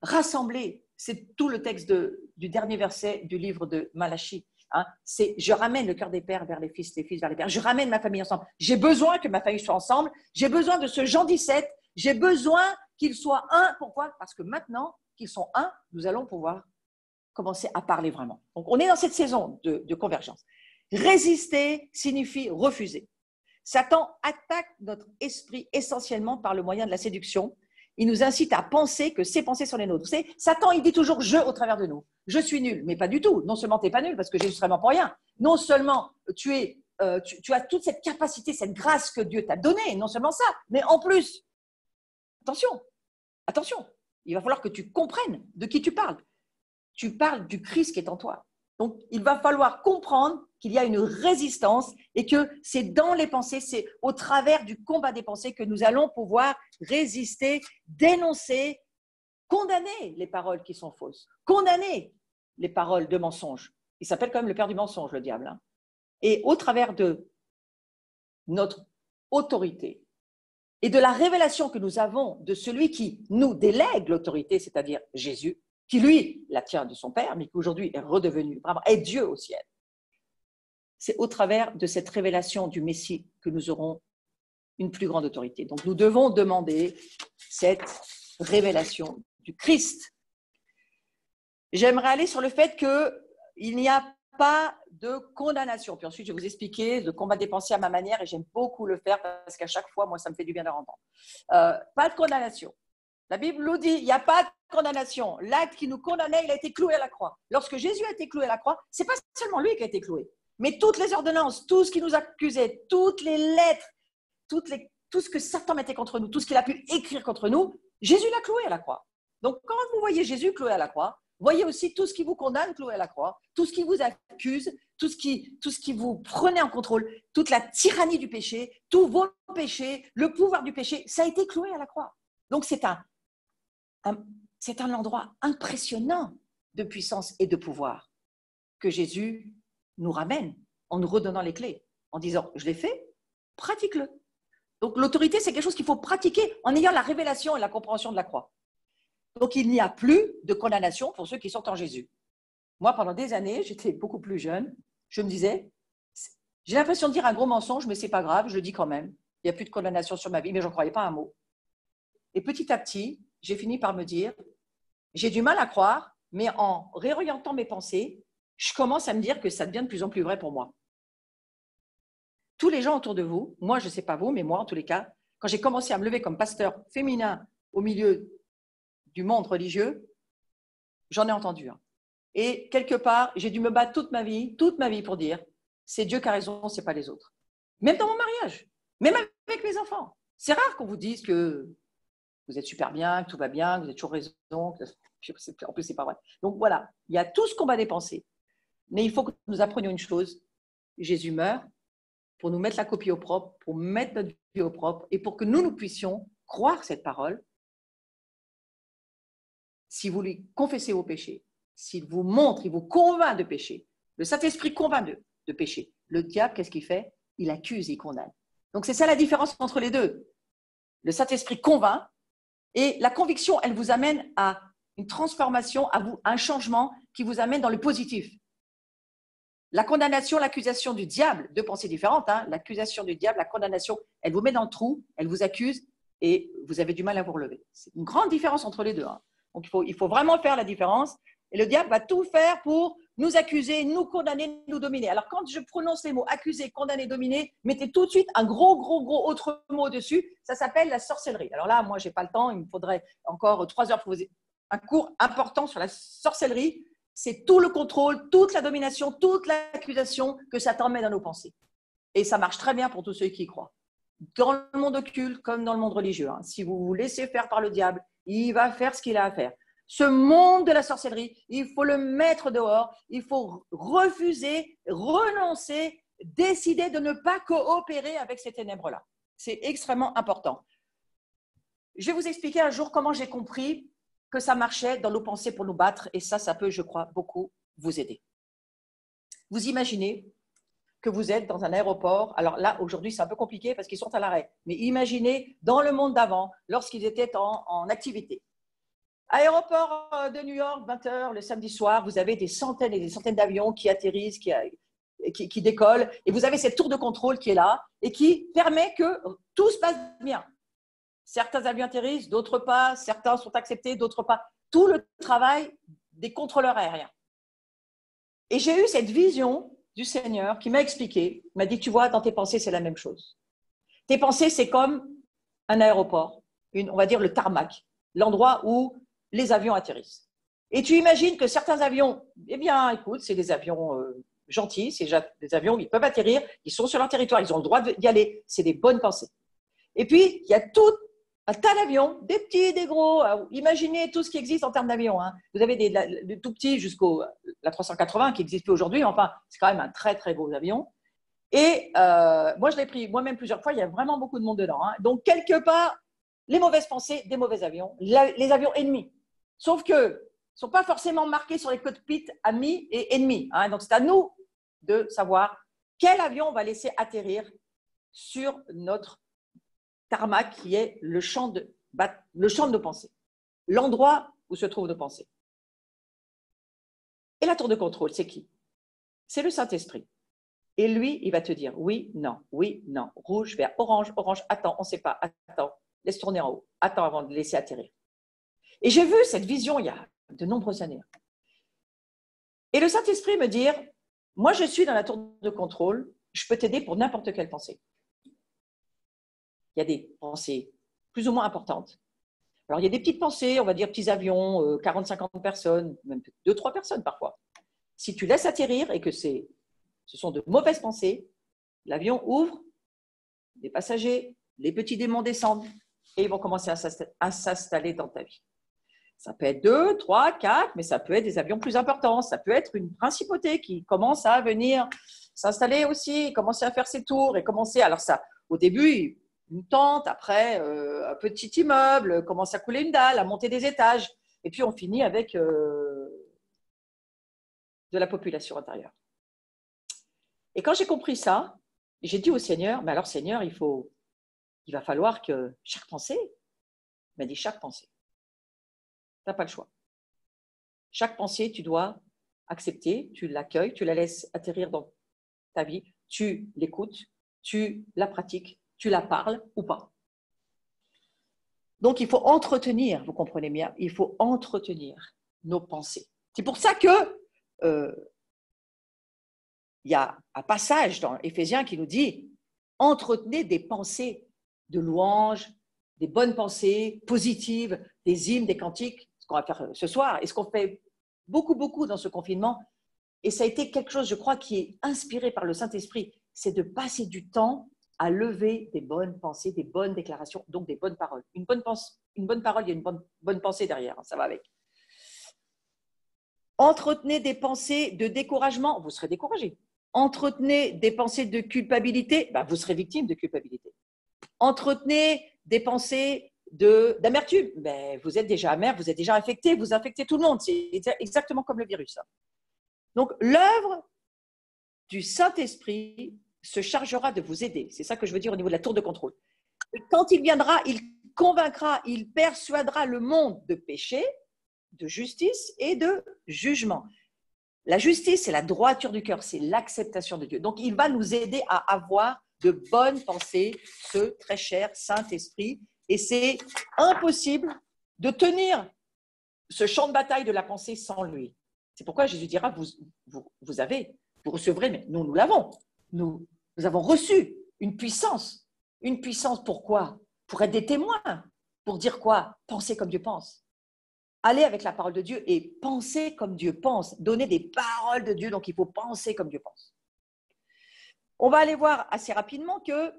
rassemblée. C'est tout le texte du dernier verset du livre de Malachie. C'est « Je ramène le cœur des pères vers les fils vers les pères. Je ramène ma famille ensemble. J'ai besoin que ma famille soit ensemble. J'ai besoin de ce Jean 17. J'ai besoin qu'ils soient un. Pourquoi? Parce que maintenant qu'ils sont un, nous allons pouvoir commencer à parler vraiment. Donc, on est dans cette saison de convergence. Résister signifie refuser. Satan attaque notre esprit essentiellement par le moyen de la séduction. Il nous incite à penser que ses pensées sont les nôtres. Satan, il dit toujours « je » au travers de nous. Je suis nul, mais pas du tout. Non seulement tu n'es pas nul parce que Jésus serait mort pour rien. Non seulement tu as toute cette capacité, cette grâce que Dieu t'a donnée, non seulement ça, mais en plus, attention, il va falloir que tu comprennes de qui tu parles. Tu parles du Christ qui est en toi. Donc, il va falloir comprendre qu'il y a une résistance et que c'est dans les pensées, c'est au travers du combat des pensées que nous allons pouvoir résister, dénoncer, condamner les paroles qui sont fausses, condamner les paroles de mensonges. Il s'appelle quand même le père du mensonge, le diable. Et au travers de notre autorité et de la révélation que nous avons de celui qui nous délègue l'autorité, c'est-à-dire Jésus, qui lui la tient de son Père, mais qui aujourd'hui est redevenu, vraiment, est Dieu au ciel. C'est au travers de cette révélation du Messie que nous aurons une plus grande autorité. Donc nous devons demander cette révélation du Christ. J'aimerais aller sur le fait qu'il n'y a pas de condamnation. Puis ensuite, je vais vous expliquer le combat des pensées à ma manière et j'aime beaucoup le faire parce qu'à chaque fois, moi, ça me fait du bien de l'entendre. Pas de condamnation. La Bible nous dit, il n'y a pas de condamnation. L'acte qui nous condamnait, il a été cloué à la croix. Lorsque Jésus a été cloué à la croix, ce n'est pas seulement lui qui a été cloué, mais toutes les ordonnances, tout ce qui nous accusait, toutes les lettres, tout ce que Satan mettait contre nous, tout ce qu'il a pu écrire contre nous, Jésus l'a cloué à la croix. Donc, quand vous voyez Jésus cloué à la croix, voyez aussi tout ce qui vous condamne cloué à la croix, tout ce qui vous accuse, tout ce qui vous prenait en contrôle, toute la tyrannie du péché, tous vos péchés, le pouvoir du péché, ça a été cloué à la croix. Donc, c'est un endroit impressionnant de puissance et de pouvoir que Jésus nous ramène en nous redonnant les clés, en disant « je l'ai fait, pratique-le ». Donc l'autorité, c'est quelque chose qu'il faut pratiquer en ayant la révélation et la compréhension de la croix. Donc il n'y a plus de condamnation pour ceux qui sont en Jésus. Moi, pendant des années, j'étais beaucoup plus jeune, je me disais, j'ai l'impression de dire un gros mensonge, mais ce n'est pas grave, je le dis quand même. Il n'y a plus de condamnation sur ma vie, mais je n'en croyais pas un mot. Et petit à petit, j'ai fini par me dire, j'ai du mal à croire, mais en réorientant mes pensées, je commence à me dire que ça devient de plus en plus vrai pour moi. Tous les gens autour de vous, moi je ne sais pas vous, mais moi en tous les cas, quand j'ai commencé à me lever comme pasteur féminin au milieu du monde religieux, j'en ai entendu un. Et quelque part, j'ai dû me battre toute ma vie pour dire, c'est Dieu qui a raison, ce n'est pas les autres. Même dans mon mariage, même avec mes enfants. C'est rare qu'on vous dise que vous êtes super bien, que tout va bien, que vous avez toujours raison. En plus, ce n'est pas vrai. Donc voilà, il y a tout ce combat des pensées. Mais il faut que nous apprenions une chose. Jésus meurt pour nous mettre la copie au propre, pour mettre notre vie au propre et pour que nous puissions croire cette parole. Si vous lui confessez vos péchés, s'il vous montre, il vous convainc de péché, le Saint-Esprit convainc de péché. Le diable, qu'est-ce qu'il fait? Il accuse et il condamne. Donc c'est ça la différence entre les deux. Le Saint-Esprit convainc et la conviction, elle vous amène à une transformation, à un changement qui vous amène dans le positif. La condamnation, l'accusation du diable, deux pensées différentes, hein, l'accusation du diable, la condamnation, elle vous met dans le trou, elle vous accuse et vous avez du mal à vous relever. C'est une grande différence entre les deux. Hein. Donc il faut vraiment faire la différence et le diable va tout faire pour nous accuser, nous condamner, nous dominer. Alors, quand je prononce les mots accuser, condamner, dominer, mettez tout de suite un gros autre mot dessus. Ça s'appelle la sorcellerie. Alors là, moi, je n'ai pas le temps. Il me faudrait encore 3 heures pour vous un cours important sur la sorcellerie. C'est tout le contrôle, toute la domination, toute l'accusation que Satan met dans nos pensées. Et ça marche très bien pour tous ceux qui y croient. Dans le monde occulte comme dans le monde religieux. Si vous vous laissez faire par le diable, il va faire ce qu'il a à faire. Ce monde de la sorcellerie, il faut le mettre dehors, il faut refuser, renoncer, décider de ne pas coopérer avec ces ténèbres-là. C'est extrêmement important. Je vais vous expliquer un jour comment j'ai compris que ça marchait dans nos pensées pour nous battre, et ça peut, je crois, beaucoup vous aider. Vous imaginez que vous êtes dans un aéroport. Alors là, aujourd'hui, c'est un peu compliqué parce qu'ils sont à l'arrêt. Mais imaginez dans le monde d'avant, lorsqu'ils étaient en activité. Aéroport de New York, 20h le samedi soir, vous avez des centaines et des centaines d'avions qui atterrissent, qui décollent, et vous avez cette tour de contrôle qui est là et qui permet que tout se passe bien. Certains avions atterrissent, d'autres pas, certains sont acceptés, d'autres pas. Tout le travail des contrôleurs aériens. Et j'ai eu cette vision du Seigneur qui m'a expliqué, m'a dit, tu vois, dans tes pensées, c'est la même chose. Tes pensées, c'est comme un aéroport, on va dire le tarmac, l'endroit où les avions atterrissent. Et tu imagines que certains avions, eh bien, écoute, c'est des avions gentils, c'est des avions où ils peuvent atterrir, ils sont sur leur territoire, ils ont le droit d'y aller, c'est des bonnes pensées. Et puis, il y a tout un tas d'avions, des petits, des gros. Imaginez tout ce qui existe en termes d'avions. Vous avez des tout petits jusqu'au la 380 qui n'existe plus aujourd'hui. Enfin, c'est quand même un très, très gros avion. Et moi, je l'ai pris moi-même plusieurs fois. Il y a vraiment beaucoup de monde dedans. Donc, quelque part, les mauvaises pensées des mauvais avions, les avions ennemis. Sauf qu'ils ne sont pas forcément marqués sur les cockpits amis et ennemis. Donc, c'est à nous de savoir quel avion on va laisser atterrir sur notre tarmac, qui est le champ de nos pensées, l'endroit où se trouvent nos pensées. Et la tour de contrôle, c'est qui? C'est le Saint-Esprit. Et lui, il va te dire oui, non, rouge, vert, orange, attends, on ne sait pas, attends, laisse tourner en haut, attends avant de laisser atterrir. Et j'ai vu cette vision il y a de nombreuses années. Et le Saint-Esprit me dit, moi je suis dans la tour de contrôle, je peux t'aider pour n'importe quelle pensée. Il y a des pensées plus ou moins importantes. Alors, il y a des petites pensées, on va dire petits avions, 40-50 personnes, même 2-3 personnes parfois. Si tu laisses atterrir et que ce sont de mauvaises pensées, l'avion ouvre, les passagers, les petits démons descendent et ils vont commencer à s'installer dans ta vie. Ça peut être 2, 3, 4, mais ça peut être des avions plus importants. Ça peut être une principauté qui commence à venir s'installer aussi, commencer à faire ses tours et commencer. Alors, ça, au début, une tente, après un petit immeuble, commence à couler une dalle, à monter des étages. Et puis, on finit avec de la population intérieure. Et quand j'ai compris ça, j'ai dit au Seigneur, mais alors Seigneur, il va falloir que chaque pensée, il m'a dit chaque pensée, tu n'as pas le choix. Chaque pensée, tu dois accepter, tu l'accueilles, tu la laisses atterrir dans ta vie, tu l'écoutes, tu la pratiques, tu la parles ou pas. Donc, il faut entretenir, vous comprenez bien, il faut entretenir nos pensées. C'est pour ça que il y a un passage dans Éphésiens qui nous dit « Entretenez des pensées de louange, des bonnes pensées positives, des hymnes, des cantiques », ce qu'on va faire ce soir, et ce qu'on fait beaucoup dans ce confinement. Et ça a été quelque chose, je crois, qui est inspiré par le Saint-Esprit, c'est de passer du temps à lever des bonnes pensées, des bonnes déclarations, donc des bonnes paroles. Une bonne parole, il y a une bonne pensée derrière, ça va avec. Entretenez des pensées de découragement, vous serez découragé. Entretenez des pensées de culpabilité, vous serez victime de culpabilité. Entretenez des pensées d'amertume, vous êtes déjà amer, vous êtes déjà infecté, vous infectez tout le monde. C'est exactement comme le virus. Donc, l'œuvre du Saint-Esprit se chargera de vous aider. C'est ça que je veux dire au niveau de la tour de contrôle. Et quand il viendra, il convaincra, il persuadera le monde de péché, de justice et de jugement. La justice, c'est la droiture du cœur, c'est l'acceptation de Dieu. Donc, il va nous aider à avoir de bonnes pensées, ce très cher Saint-Esprit. Et c'est impossible de tenir ce champ de bataille de la pensée sans lui. C'est pourquoi Jésus dira, vous recevrez, mais nous l'avons. Nous avons reçu une puissance. Une puissance pourquoi? Pour être des témoins. Pour dire quoi? Penser comme Dieu pense. Aller avec la parole de Dieu et penser comme Dieu pense. Donner des paroles de Dieu, donc il faut penser comme Dieu pense. On va aller voir assez rapidement que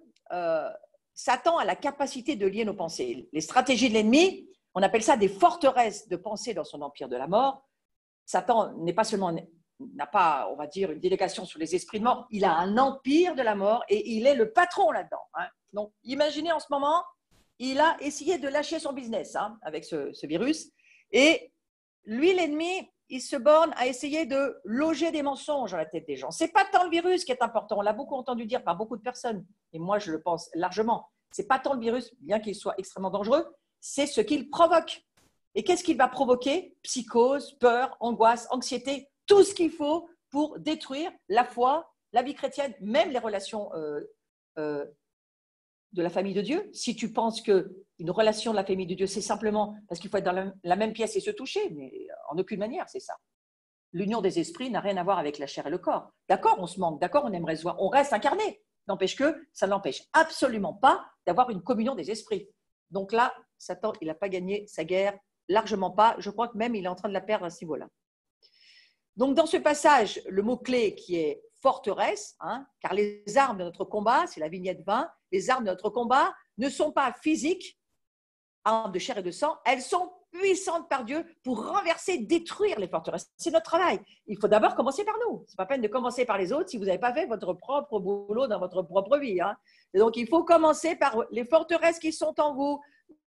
Satan a la capacité de lier nos pensées. Les stratégies de l'ennemi, on appelle ça des forteresses de pensée dans son empire de la mort. Satan n'a pas, on va dire, une délégation sur les esprits de mort. Il a un empire de la mort et il est le patron là-dedans. Donc, imaginez en ce moment, il a essayé de lâcher son business avec ce virus. Et lui, l'ennemi, il se borne à essayer de loger des mensonges dans la tête des gens. Ce n'est pas tant le virus qui est important. On l'a beaucoup entendu dire par beaucoup de personnes. Et moi, je le pense largement. Ce n'est pas tant le virus, bien qu'il soit extrêmement dangereux, c'est ce qu'il provoque. Et qu'est-ce qu'il va provoquer? Psychose, peur, angoisse, anxiété, tout ce qu'il faut pour détruire la foi, la vie chrétienne, même les relations de la famille de Dieu. Si tu penses qu'une relation de la famille de Dieu, c'est simplement parce qu'il faut être dans la même pièce et se toucher, mais en aucune manière, c'est ça. L'union des esprits n'a rien à voir avec la chair et le corps. D'accord, on se manque, d'accord, on aimerait se voir, on reste incarné. N'empêche que ça n'empêche absolument pas d'avoir une communion des esprits. Donc là, Satan, il n'a pas gagné sa guerre, largement pas. Je crois que même il est en train de la perdre à ce niveau-là. Donc dans ce passage, le mot-clé qui est forteresse, car les armes de notre combat, c'est la vignette 20, les armes de notre combat ne sont pas physiques, armes de chair et de sang, elles sont puissantes par Dieu pour renverser, détruire les forteresses. C'est notre travail. Il faut d'abord commencer par nous. Ce n'est pas peine de commencer par les autres si vous n'avez pas fait votre propre boulot dans votre propre vie. Et donc, il faut commencer par les forteresses qui sont en vous,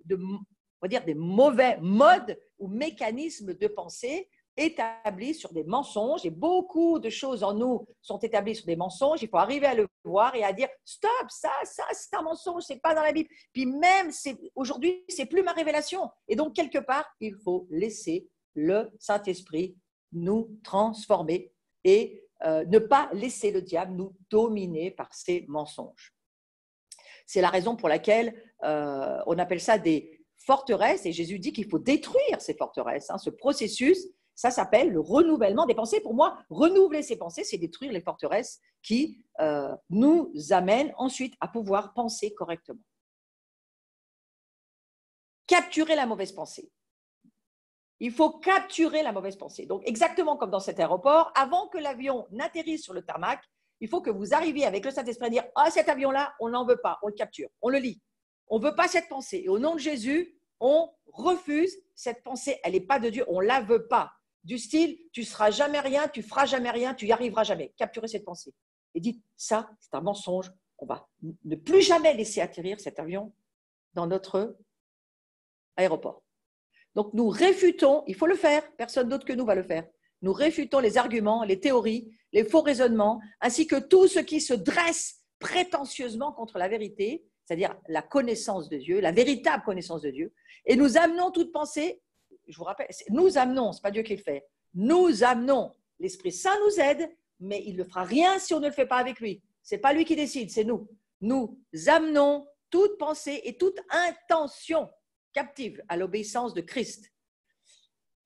on va dire des mauvais modes ou mécanismes de pensée établis sur des mensonges, et beaucoup de choses en nous sont établies sur des mensonges. Il faut arriver à le voir et à dire stop, ça c'est un mensonge, c'est pas dans la Bible. Puis même aujourd'hui, c'est plus ma révélation. Et donc quelque part, il faut laisser le Saint-Esprit nous transformer et ne pas laisser le diable nous dominer par ses mensonges. C'est la raison pour laquelle on appelle ça des forteresses, et Jésus dit qu'il faut détruire ces forteresses. Ce processus, ça s'appelle le renouvellement des pensées. Pour moi, renouveler ses pensées, c'est détruire les forteresses qui nous amènent ensuite à pouvoir penser correctement. Capturer la mauvaise pensée. Il faut capturer la mauvaise pensée. Donc, exactement comme dans cet aéroport, avant que l'avion n'atterrisse sur le tarmac, il faut que vous arriviez avec le Saint-Esprit à dire « Ah, cet avion-là, on n'en veut pas, on le capture, on le lit. On ne veut pas cette pensée. Et au nom de Jésus, on refuse cette pensée. Elle n'est pas de Dieu, on ne la veut pas. » Du style, tu ne seras jamais rien, tu ne feras jamais rien, tu n'y arriveras jamais. Capturez cette pensée. Et dites, ça, c'est un mensonge. On va ne plus jamais laisser atterrir cet avion dans notre aéroport. Donc, nous réfutons, il faut le faire, personne d'autre que nous va le faire. Nous réfutons les arguments, les théories, les faux raisonnements, ainsi que tout ce qui se dresse prétentieusement contre la vérité, c'est-à-dire la connaissance de Dieu, la véritable connaissance de Dieu. Et nous amenons toute pensée. Je vous rappelle, nous amenons, ce n'est pas Dieu qui le fait, nous amenons, l'Esprit Saint nous aide, mais il ne fera rien si on ne le fait pas avec lui. Ce n'est pas lui qui décide, c'est nous. Nous amenons toute pensée et toute intention captive à l'obéissance de Christ,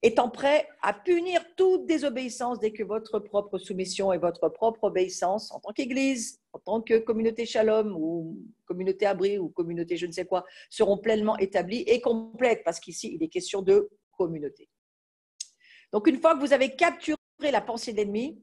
étant prêt à punir toute désobéissance dès que votre propre soumission et votre propre obéissance en tant qu'Église, en tant que communauté Shalom ou communauté Abri ou communauté je ne sais quoi, seront pleinement établies et complètes, parce qu'ici, il est question de communauté. Donc, une fois que vous avez capturé la pensée de l'ennemi,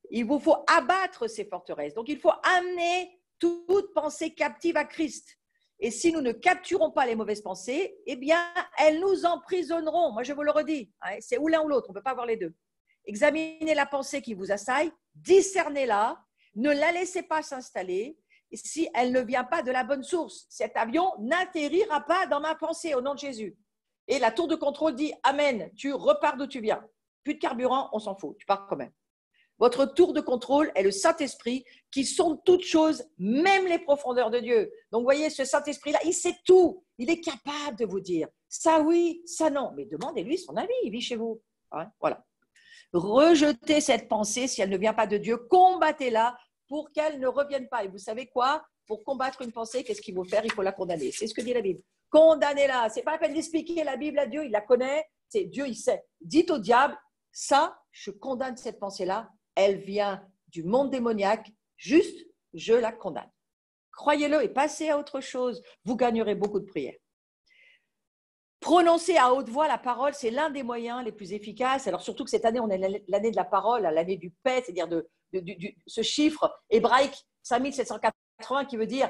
il vous faut abattre ces forteresses. Donc, il faut amener toute pensée captive à Christ. Et si nous ne capturons pas les mauvaises pensées, eh bien, elles nous emprisonneront. Moi, je vous le redis, c'est ou l'un ou l'autre, on ne peut pas avoir les deux. Examinez la pensée qui vous assaille, discernez-la, ne la laissez pas s'installer. Si elle ne vient pas de la bonne source, cet avion n'atterrira pas dans ma pensée au nom de Jésus. Et la tour de contrôle dit « Amen, tu repars d'où tu viens. Plus de carburant, on s'en fout, tu pars quand même. » Votre tour de contrôle est le Saint-Esprit qui sonde toutes choses, même les profondeurs de Dieu. Donc, vous voyez, ce Saint-Esprit-là, il sait tout. Il est capable de vous dire ça oui, ça non. Mais demandez-lui son avis, il vit chez vous. Voilà. Rejetez cette pensée si elle ne vient pas de Dieu. Combattez-la pour qu'elle ne revienne pas. Et vous savez quoi? Pour combattre une pensée, qu'est-ce qu'il faut faire? Il faut la condamner. C'est ce que dit la Bible. Condamnez-la. Ce n'est pas la peine d'expliquer la Bible à Dieu. Il la connaît. C'est Dieu, il sait. Dites au diable, ça, je condamne cette pensée-là, elle vient du monde démoniaque, juste, je la condamne. Croyez-le et passez à autre chose, vous gagnerez beaucoup de prières. Prononcer à haute voix la parole, c'est l'un des moyens les plus efficaces. Alors surtout que cette année, on est l'année de la parole, l'année du Pet, c'est-à-dire de ce chiffre hébraïque 5780 qui veut dire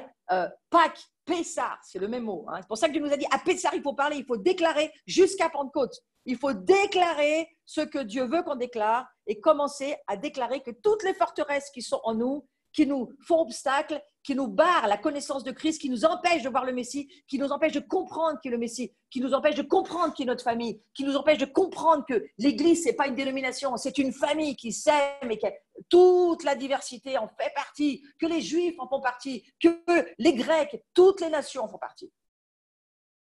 Pâques, Pessar, c'est le même mot. Hein. C'est pour ça que Dieu nous a dit à Pessar, il faut parler, il faut déclarer jusqu'à Pentecôte. Il faut déclarer ce que Dieu veut qu'on déclare et commencer à déclarer que toutes les forteresses qui sont en nous, qui nous font obstacle, qui nous barrent la connaissance de Christ, qui nous empêchent de voir le Messie, qui nous empêchent de comprendre qui est le Messie, qui nous empêchent de comprendre qui est notre famille, qui nous empêchent de comprendre que l'Église, ce n'est pas une dénomination, c'est une famille qui s'aime et que toute la diversité en fait partie, que les Juifs en font partie, que les Grecs, toutes les nations en font partie.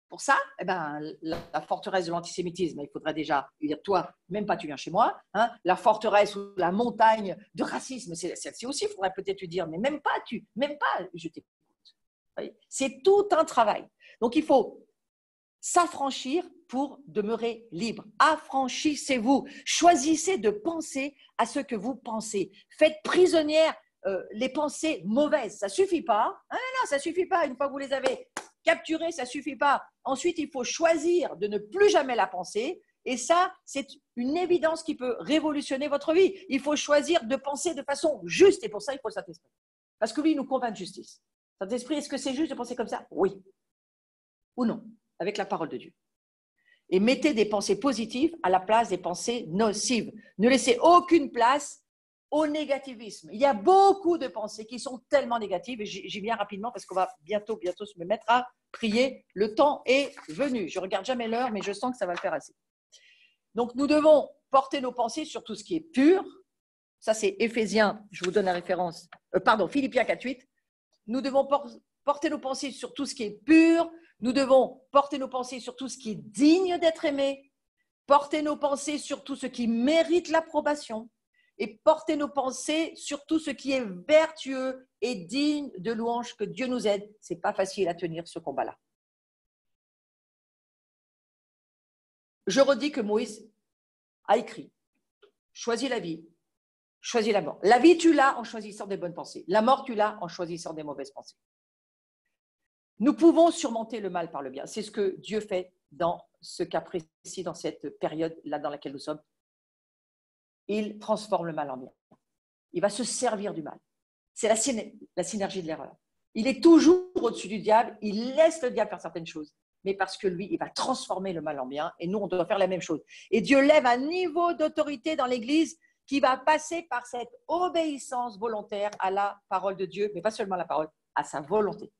Pour ça, eh ben, la forteresse de l'antisémitisme, il faudrait déjà lui dire, toi, même pas tu viens chez moi. Hein, la forteresse ou la montagne de racisme, celle-ci aussi, il faudrait peut-être lui dire, mais même pas, je t'écoute. C'est tout un travail. Donc, il faut s'affranchir pour demeurer libre. Affranchissez-vous. Choisissez de penser à ce que vous pensez. Faites prisonnières les pensées mauvaises. Ça ne suffit pas. Ah non, ça ne suffit pas. Une fois que vous les avez capturées, ça ne suffit pas. Ensuite, il faut choisir de ne plus jamais la penser. Et ça, c'est une évidence qui peut révolutionner votre vie. Il faut choisir de penser de façon juste. Et pour ça, il faut le Saint-Esprit. Parce que lui, il nous convainc de justice. Saint-Esprit, est-ce que c'est juste de penser comme ça? Oui. Ou non, avec la parole de Dieu. Et mettez des pensées positives à la place des pensées nocives. Ne laissez aucune place au négativisme. Il y a beaucoup de pensées qui sont tellement négatives, et j'y viens rapidement parce qu'on va bientôt se mettre à prier. Le temps est venu. Je ne regarde jamais l'heure, mais je sens que ça va le faire assez. Donc, nous devons porter nos pensées sur tout ce qui est pur. Ça, c'est Éphésiens, je vous donne la référence, Philippiens 4.8. Nous devons porter nos pensées sur tout ce qui est pur. Nous devons porter nos pensées sur tout ce qui est digne d'être aimé. Porter nos pensées sur tout ce qui mérite l'approbation. Et porter nos pensées sur tout ce qui est vertueux et digne de louange. Que Dieu nous aide. Ce n'est pas facile à tenir ce combat-là. Je redis que Moïse a écrit « Choisis la vie, choisis la mort ». La vie, tu l'as en choisissant des bonnes pensées. La mort, tu l'as en choisissant des mauvaises pensées. Nous pouvons surmonter le mal par le bien. C'est ce que Dieu fait dans ce cas précis, dans cette période-là dans laquelle nous sommes. Il transforme le mal en bien. Il va se servir du mal. C'est la synergie de l'erreur. Il est toujours au-dessus du diable. Il laisse le diable faire certaines choses. Mais parce que lui, il va transformer le mal en bien. Et nous, on doit faire la même chose. Et Dieu lève un niveau d'autorité dans l'Église qui va passer par cette obéissance volontaire à la parole de Dieu, mais pas seulement à la parole, à sa volonté.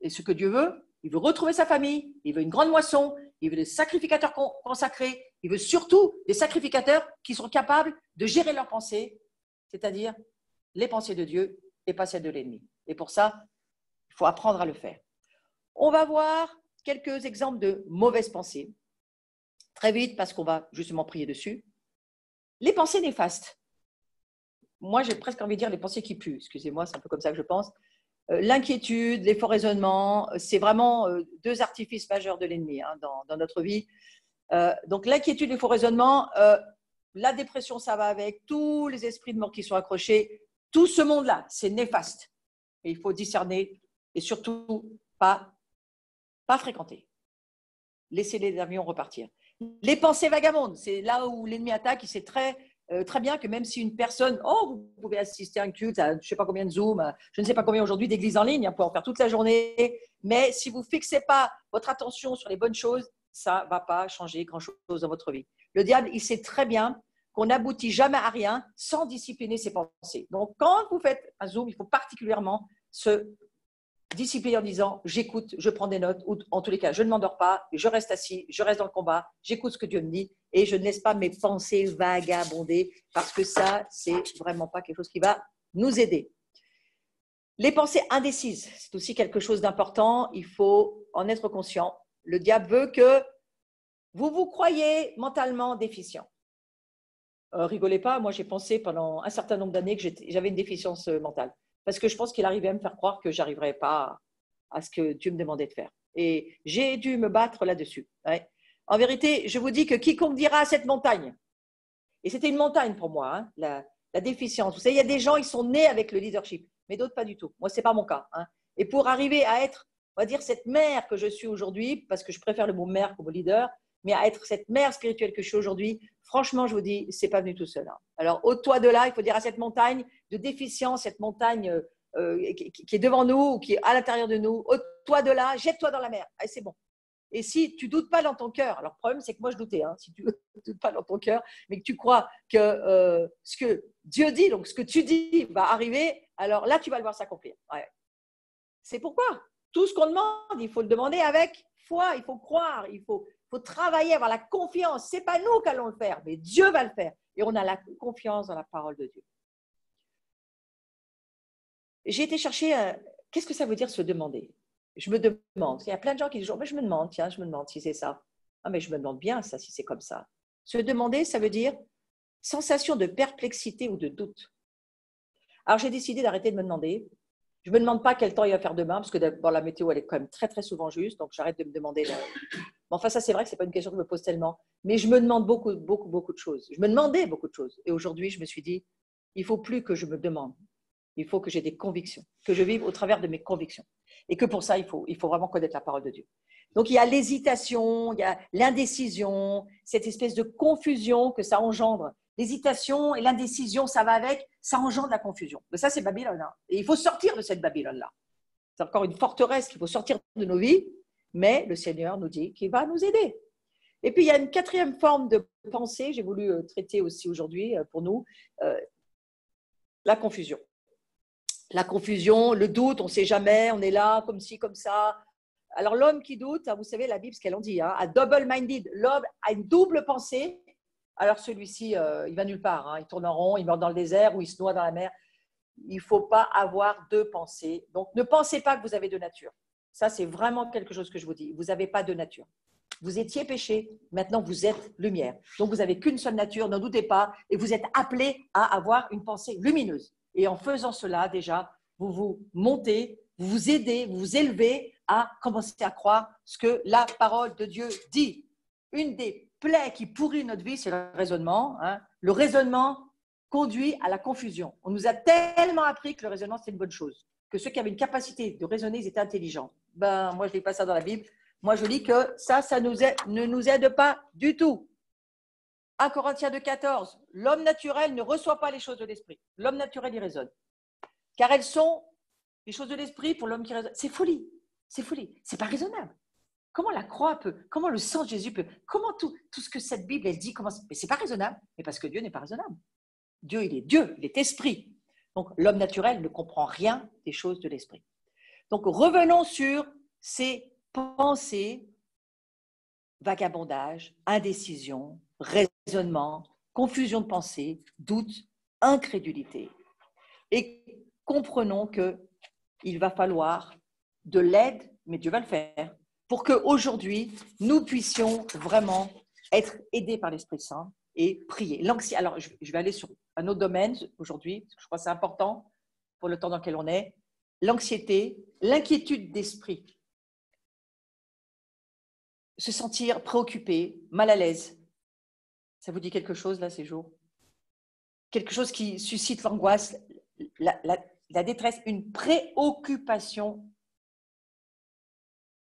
Et ce que Dieu veut, il veut retrouver sa famille, il veut une grande moisson, il veut des sacrificateurs consacrés, il veut surtout des sacrificateurs qui sont capables de gérer leurs pensées, c'est-à-dire les pensées de Dieu et pas celles de l'ennemi. Et pour ça, il faut apprendre à le faire. On va voir quelques exemples de mauvaises pensées, très vite parce qu'on va justement prier dessus. Les pensées néfastes. Moi, j'ai presque envie de dire les pensées qui puent. Excusez-moi, c'est un peu comme ça que je pense. L'inquiétude, les faux raisonnements, c'est vraiment deux artifices majeurs de l'ennemi dans notre vie. Donc, l'inquiétude, les faux raisonnements, la dépression, ça va avec, tous les esprits de mort qui sont accrochés, tout ce monde-là, c'est néfaste. Et il faut discerner et surtout pas fréquenter. Laissez les avions repartir. Les pensées vagabondes, c'est là où l'ennemi attaque. Il sait très bien que même si une personne, vous pouvez assister à un culte, à je ne sais pas combien de Zoom, je ne sais pas combien aujourd'hui d'églises en ligne, vous pouvez en faire toute la journée, mais si vous ne fixez pas votre attention sur les bonnes choses, ça ne va pas changer grand-chose dans votre vie. Le diable, il sait très bien qu'on n'aboutit jamais à rien sans discipliner ses pensées. Donc, quand vous faites un Zoom, il faut particulièrement se discipliner en disant « j'écoute, je prends des notes » ou en tous les cas, je ne m'endors pas, je reste assis, je reste dans le combat, j'écoute ce que Dieu me dit et je ne laisse pas mes pensées vagabonder parce que ça, c'est vraiment pas quelque chose qui va nous aider. Les pensées indécises, c'est aussi quelque chose d'important, il faut en être conscient. Le diable veut que vous vous croyez mentalement déficient. Rigolez pas, moi j'ai pensé pendant un certain nombre d'années que j'avais une déficience mentale. Parce que je pense qu'il arrivait à me faire croire que je n'arriverais pas à ce que Dieu me demandait de faire. Et j'ai dû me battre là-dessus. Ouais. En vérité, je vous dis que quiconque dira à cette montagne, Et c'était une montagne pour moi, hein, la déficience. Vous savez, il y a des gens, ils sont nés avec le leadership, mais d'autres pas du tout. Moi, ce n'est pas mon cas. Hein. Et pour arriver à être, on va dire, cette mère que je suis aujourd'hui, parce que je préfère le mot mère qu'au mot leader, mais à être cette mère spirituelle que je suis aujourd'hui, franchement, je vous dis, ce n'est pas venu tout seul. Hein. Alors, ôte-toi de là, il faut dire à cette montagne de déficience, cette montagne qui est devant nous ou qui est à l'intérieur de nous, ôte-toi de là, jette-toi dans la mer. Allez, c'est bon. Et si tu ne doutes pas dans ton cœur, alors le problème c'est que moi je doutais, hein, si tu ne doutes pas dans ton cœur, mais que tu crois que ce que Dieu dit, donc ce que tu dis va arriver, alors là tu vas le voir s'accomplir. Ouais. C'est pourquoi tout ce qu'on demande, il faut le demander avec foi, il faut croire, il faut travailler, avoir la confiance. Ce n'est pas nous qui allons le faire, mais Dieu va le faire. Et on a la confiance dans la parole de Dieu. J'ai été chercher, qu'est-ce que ça veut dire se demander? Je me demande, il y a plein de gens qui disent, mais je me demande, tiens, je me demande si c'est ça. Ah, mais je me demande bien ça, si c'est comme ça. Se demander, ça veut dire sensation de perplexité ou de doute. Alors, j'ai décidé d'arrêter de me demander. Je ne me demande pas quel temps il va faire demain, parce que d'abord, la météo, elle est quand même très, très souvent juste, donc j'arrête de me demander. Mais enfin, ça, c'est vrai que ce n'est pas une question que je me pose tellement. Mais je me demande beaucoup de choses. Je me demandais beaucoup de choses. Et aujourd'hui, je me suis dit, il ne faut plus que je me demande. Il faut que j'ai des convictions, que je vive au travers de mes convictions. Et que pour ça, il faut vraiment connaître la parole de Dieu. Donc, il y a l'hésitation, il y a l'indécision, cette espèce de confusion que ça engendre. L'hésitation et l'indécision, ça va avec, ça engendre la confusion. Mais ça, c'est Babylone. Hein. Et il faut sortir de cette Babylone-là. C'est encore une forteresse qu'il faut sortir de nos vies, mais le Seigneur nous dit qu'il va nous aider. Et puis, il y a une quatrième forme de pensée, j'ai voulu traiter aussi aujourd'hui pour nous, la confusion. La confusion, le doute, on ne sait jamais, on est là, comme ci, comme ça. Alors, l'homme qui doute, vous savez, la Bible, ce qu'elle en dit, hein, a double-minded, l'homme a une double pensée. Alors, celui-ci, il va nulle part. Hein, il tourne en rond, il meurt dans le désert ou il se noie dans la mer. Il ne faut pas avoir deux pensées. Donc, ne pensez pas que vous avez deux natures. Ça, c'est vraiment quelque chose que je vous dis. Vous n'avez pas deux natures. Vous étiez péché, maintenant vous êtes lumière. Donc, vous n'avez qu'une seule nature, n'en doutez pas. Et vous êtes appelés à avoir une pensée lumineuse. Et en faisant cela, déjà, vous vous montez, vous vous aidez, vous vous élevez à commencer à croire ce que la parole de Dieu dit. Une des plaies qui pourrit notre vie, c'est le raisonnement. Hein. Le raisonnement conduit à la confusion. On nous a tellement appris que le raisonnement, c'est une bonne chose. Que ceux qui avaient une capacité de raisonner, ils étaient intelligents. Ben, moi, je ne lis pas ça dans la Bible. Moi, je lis que ça ne nous aide pas du tout. 1 Corinthiens 2,14, l'homme naturel ne reçoit pas les choses de l'esprit. L'homme naturel, il raisonne. Car elles sont les choses de l'esprit pour l'homme qui raisonne. C'est folie. C'est folie. C'est pas raisonnable. Comment la croix peut, comment le sang de Jésus peut, comment tout ce que cette Bible, elle dit, mais c'est pas raisonnable. Mais parce que Dieu n'est pas raisonnable. Dieu, il est esprit. Donc, l'homme naturel ne comprend rien des choses de l'esprit. Donc, revenons sur ces pensées, vagabondage, indécision, raisonnement, confusion de pensée, doute, incrédulité. Et comprenons qu'il va falloir de l'aide, mais Dieu va le faire, pour qu'aujourd'hui, nous puissions vraiment être aidés par l'Esprit Saint et prier. Alors, je vais aller sur un autre domaine aujourd'hui, parce que je crois que c'est important pour le temps dans lequel on est. L'anxiété, l'inquiétude d'esprit. Se sentir préoccupé, mal à l'aise. Ça vous dit quelque chose, là, ces jours? Quelque chose qui suscite l'angoisse, la détresse, une préoccupation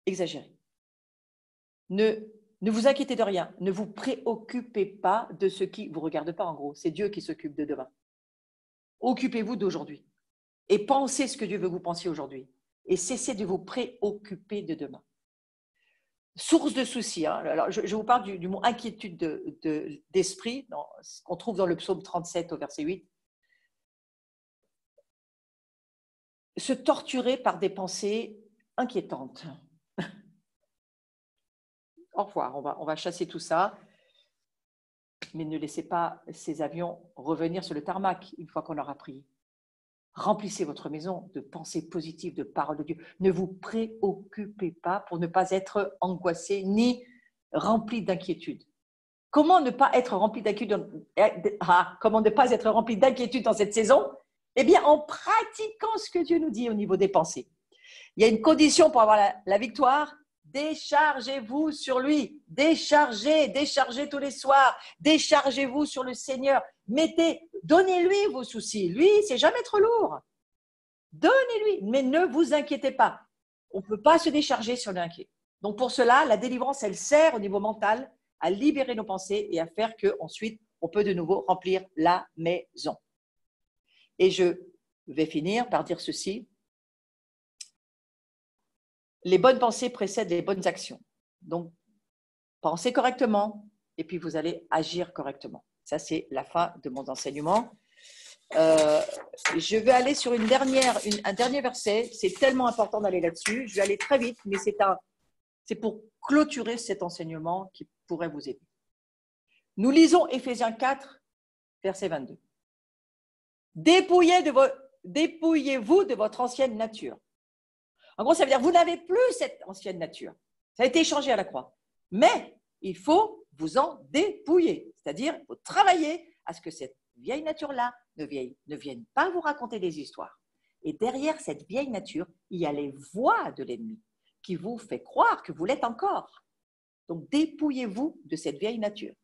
exagérée. Ne vous inquiétez de rien. Ne vous préoccupez pas de ce qui ne vous regarde pas, en gros. C'est Dieu qui s'occupe de demain. Occupez-vous d'aujourd'hui. Et pensez ce que Dieu veut que vous pensiez aujourd'hui. Et cessez de vous préoccuper de demain. Source de soucis. Hein. Alors, je vous parle du mot inquiétude d'esprit, qu'on trouve dans le psaume 37 au verset 8. Se torturer par des pensées inquiétantes. Au revoir, on va chasser tout ça. Mais ne laissez pas ces avions revenir sur le tarmac une fois qu'on aura prié. Remplissez votre maison de pensées positives, de paroles de Dieu. Ne vous préoccupez pas pour ne pas être angoissé ni rempli d'inquiétude. Comment ne pas être rempli d'inquiétude dans cette saison? Eh bien, en pratiquant ce que Dieu nous dit au niveau des pensées. Il y a une condition pour avoir la victoire, Déchargez-vous sur lui. Déchargez tous les soirs. Déchargez-vous sur le Seigneur. Donnez-lui vos soucis. Lui, c'est jamais trop lourd. Donnez-lui, mais ne vous inquiétez pas. On ne peut pas se décharger si on est inquiet. Donc pour cela, la délivrance, elle sert au niveau mental à libérer nos pensées et à faire qu'ensuite, on peut de nouveau remplir la maison. Et je vais finir par dire ceci. Les bonnes pensées précèdent les bonnes actions. Donc, pensez correctement et puis vous allez agir correctement. Ça, c'est la fin de mon enseignement. Je vais aller sur un dernier verset. C'est tellement important d'aller là-dessus. Je vais aller très vite, mais c'est pour clôturer cet enseignement qui pourrait vous aider. Nous lisons Éphésiens 4, verset 22. Dépouillez-vous de votre ancienne nature. En gros, ça veut dire que vous n'avez plus cette ancienne nature. Ça a été échangé à la croix. Mais il faut vous en dépouiller. C'est-à-dire, il faut travailler à ce que cette vieille nature-là ne vienne pas vous raconter des histoires. Et derrière cette vieille nature, il y a les voix de l'ennemi qui vous fait croire que vous l'êtes encore. Donc, dépouillez-vous de cette vieille nature.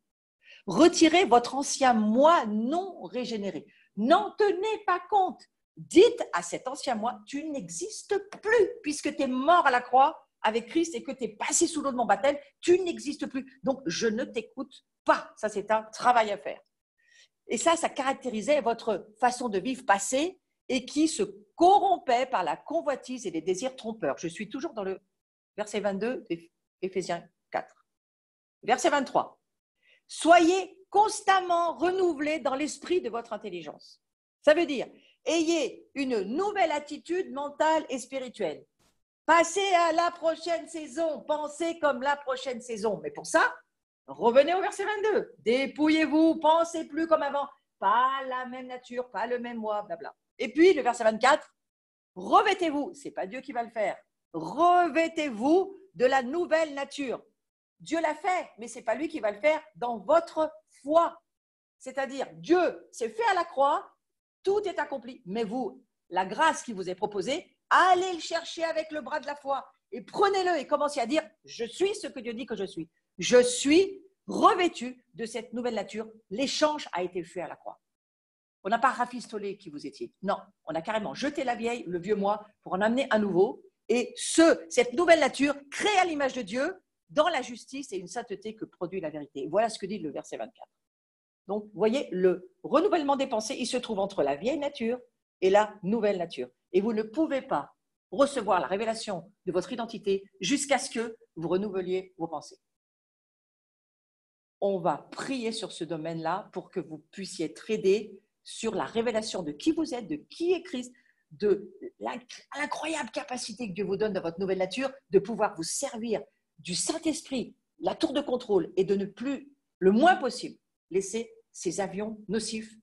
Retirez votre ancien moi non régénéré. N'en tenez pas compte. Dites à cet ancien moi, tu n'existes plus puisque tu es mort à la croix avec Christ et que tu es passé sous l'eau de mon baptême, tu n'existes plus. Donc, je ne t'écoute pas. Ça, c'est un travail à faire. Et ça caractérisait votre façon de vivre passée et qui se corrompait par la convoitise et les désirs trompeurs. Je suis toujours dans le verset 22 d'Éphésiens 4. Verset 23. Soyez constamment renouvelés dans l'esprit de votre intelligence. Ça veut dire, ayez une nouvelle attitude mentale et spirituelle. Passez à la prochaine saison, pensez comme la prochaine saison. Mais pour ça, revenez au verset 22. Dépouillez-vous, pensez plus comme avant. Pas la même nature, pas le même moi, blabla. Et puis, le verset 24, revêtez-vous. Ce n'est pas Dieu qui va le faire. Revêtez-vous de la nouvelle nature. Dieu l'a fait, mais ce n'est pas lui qui va le faire dans votre foi. C'est-à-dire, Dieu s'est fait à la croix, tout est accompli. Mais vous, la grâce qui vous est proposée, allez le chercher avec le bras de la foi et prenez-le et commencez à dire, je suis ce que Dieu dit que je suis. Je suis revêtu de cette nouvelle nature. L'échange a été fait à la croix. On n'a pas rafistolé qui vous étiez. Non, on a carrément jeté la vieille, le vieux moi, pour en amener un nouveau. Et cette nouvelle nature, créée à l'image de Dieu, dans la justice et une sainteté que produit la vérité. Voilà ce que dit le verset 24. Donc, vous voyez, le renouvellement des pensées, il se trouve entre la vieille nature et la nouvelle nature. Et vous ne pouvez pas recevoir la révélation de votre identité jusqu'à ce que vous renouveliez vos pensées. On va prier sur ce domaine-là pour que vous puissiez être aidés sur la révélation de qui vous êtes, de qui est Christ, de l'incroyable capacité que Dieu vous donne dans votre nouvelle nature de pouvoir vous servir du Saint-Esprit, la tour de contrôle, et de ne plus, le moins possible, laisser ces avions nocifs,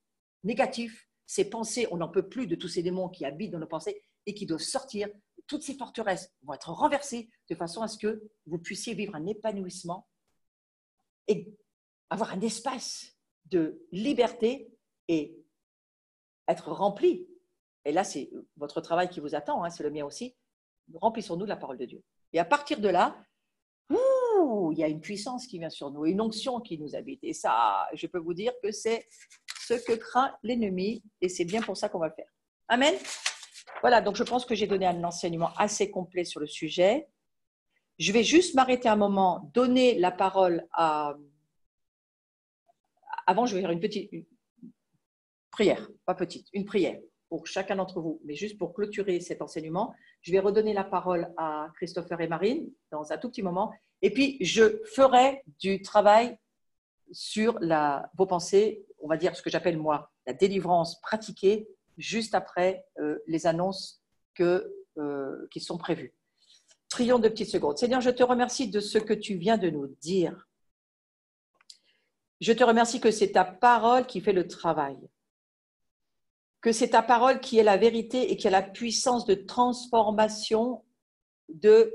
négatifs, ces pensées, on n'en peut plus de tous ces démons qui habitent dans nos pensées et qui doivent sortir. Toutes ces forteresses vont être renversées de façon à ce que vous puissiez vivre un épanouissement et avoir un espace de liberté et être rempli. Et là, c'est votre travail qui vous attend, hein, c'est le mien aussi. Remplissons-nous de la parole de Dieu. Et à partir de là, il y a une puissance qui vient sur nous, une onction qui nous habite. Et ça, je peux vous dire que c'est ce que craint l'ennemi et c'est bien pour ça qu'on va le faire. Amen. Voilà, donc je pense que j'ai donné un enseignement assez complet sur le sujet. Je vais juste m'arrêter un moment, donner la parole à… Avant, je vais faire une prière, pas petite, une prière pour chacun d'entre vous, mais juste pour clôturer cet enseignement. Je vais redonner la parole à Christopher et Marine dans un tout petit moment. Et puis, je ferai du travail sur vos pensées, on va dire ce que j'appelle moi la délivrance pratiquée, juste après les annonces qui sont prévues. Prions 2 petites secondes. Seigneur, je te remercie de ce que tu viens de nous dire. Je te remercie que c'est ta parole qui fait le travail, que c'est ta parole qui est la vérité et qui a la puissance de transformation de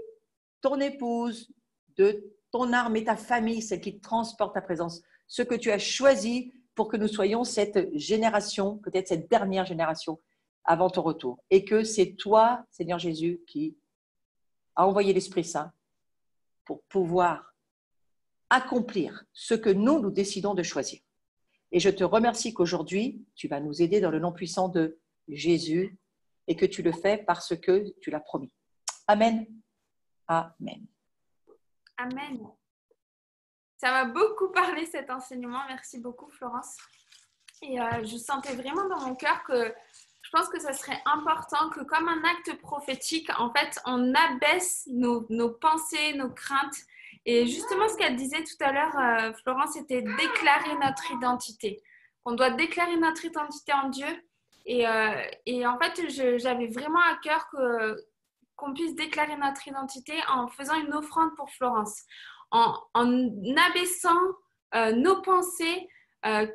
ton épouse, de ton âme et ta famille, celle qui transporte ta présence, ce que tu as choisi pour que nous soyons cette génération, peut-être cette dernière génération avant ton retour. Et que c'est toi, Seigneur Jésus, qui a envoyé l'Esprit Saint pour pouvoir accomplir ce que nous décidons de choisir. Et je te remercie qu'aujourd'hui, tu vas nous aider dans le nom puissant de Jésus et que tu le fais parce que tu l'as promis. Amen. Amen. Amen. Ça m'a beaucoup parlé cet enseignement. Merci beaucoup, Florence. Et je sentais vraiment dans mon cœur que je pense que ça serait important que comme un acte prophétique, en fait, on abaisse nos pensées, nos craintes. Et justement, ce qu'elle disait tout à l'heure, Florence, c'était déclarer notre identité. On doit déclarer notre identité en Dieu. Et en fait, j'avais vraiment à cœur qu'on puisse déclarer notre identité en faisant une offrande pour Florence, en abaissant nos pensées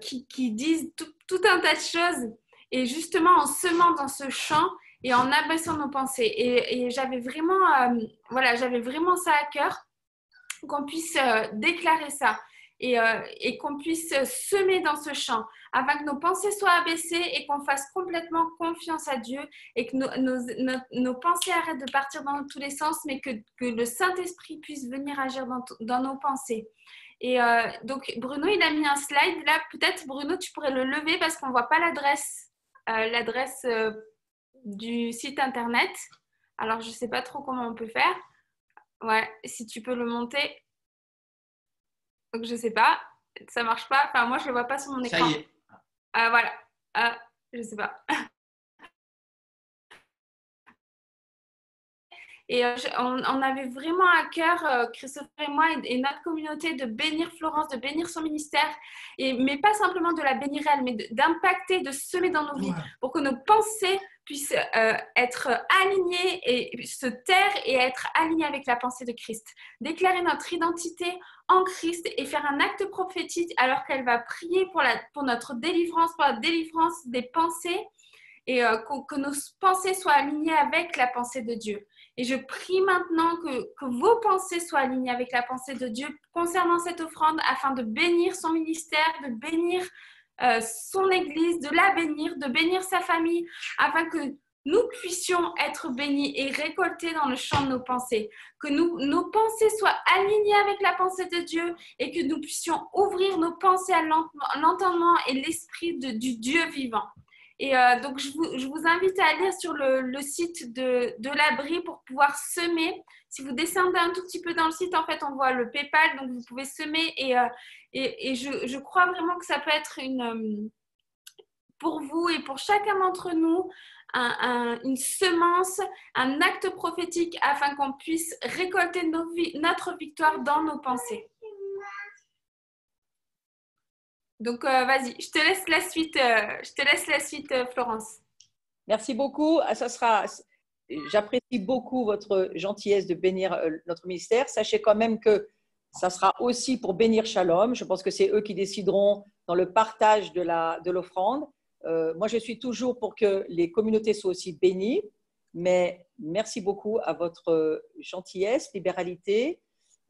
qui disent tout un tas de choses, et justement en semant dans ce champ et en abaissant nos pensées. Et j'avais vraiment, j'avais vraiment ça à cœur, qu'on puisse déclarer ça et qu'on puisse semer dans ce champ afin que nos pensées soient abaissées et qu'on fasse complètement confiance à Dieu et que nos pensées arrêtent de partir dans tous les sens, mais que le Saint-Esprit puisse venir agir dans nos pensées. Et donc Bruno, il a mis un slide là. Peut-être Bruno, tu pourrais le lever parce qu'on ne voit pas l'adresse du site internet. Alors je ne sais pas trop comment on peut faire. Ouais, si tu peux le monter. Donc je sais pas, ça marche pas. Enfin moi je le vois pas sur mon écran. Ça y est. Voilà. Je sais pas. Et on avait vraiment à cœur, Christopher et moi et notre communauté, de bénir Florence, de bénir son ministère, mais pas simplement de la bénir elle, mais d'impacter, de semer dans nos vies, pour que nos pensées puissent être alignées et se taire et être alignées avec la pensée de Christ. Déclarer notre identité en Christ et faire un acte prophétique alors qu'elle va prier pour notre délivrance, pour la délivrance des pensées, et que nos pensées soient alignées avec la pensée de Dieu. Et je prie maintenant que vos pensées soient alignées avec la pensée de Dieu concernant cette offrande, afin de bénir son ministère, de bénir son église, de bénir sa famille, afin que nous puissions être bénis et récoltés dans le champ de nos pensées. Que nos pensées soient alignées avec la pensée de Dieu et que nous puissions ouvrir nos pensées à l'entendement et l'esprit du Dieu vivant. Et donc, je vous invite à aller sur le site de l'abri pour pouvoir semer. Si vous descendez un tout petit peu dans le site, en fait, on voit le PayPal, donc vous pouvez semer. Et je crois vraiment que ça peut être pour vous et pour chacun d'entre nous une semence, un acte prophétique afin qu'on puisse récolter notre victoire dans nos pensées. Donc, vas-y, je te laisse la suite, Florence. Merci beaucoup. J'apprécie beaucoup votre gentillesse de bénir notre ministère. Sachez quand même que ça sera aussi pour bénir Shalom. Je pense que c'est eux qui décideront dans le partage de l'offrande. Moi, je suis toujours pour que les communautés soient aussi bénies. Mais merci beaucoup à votre gentillesse, libéralité.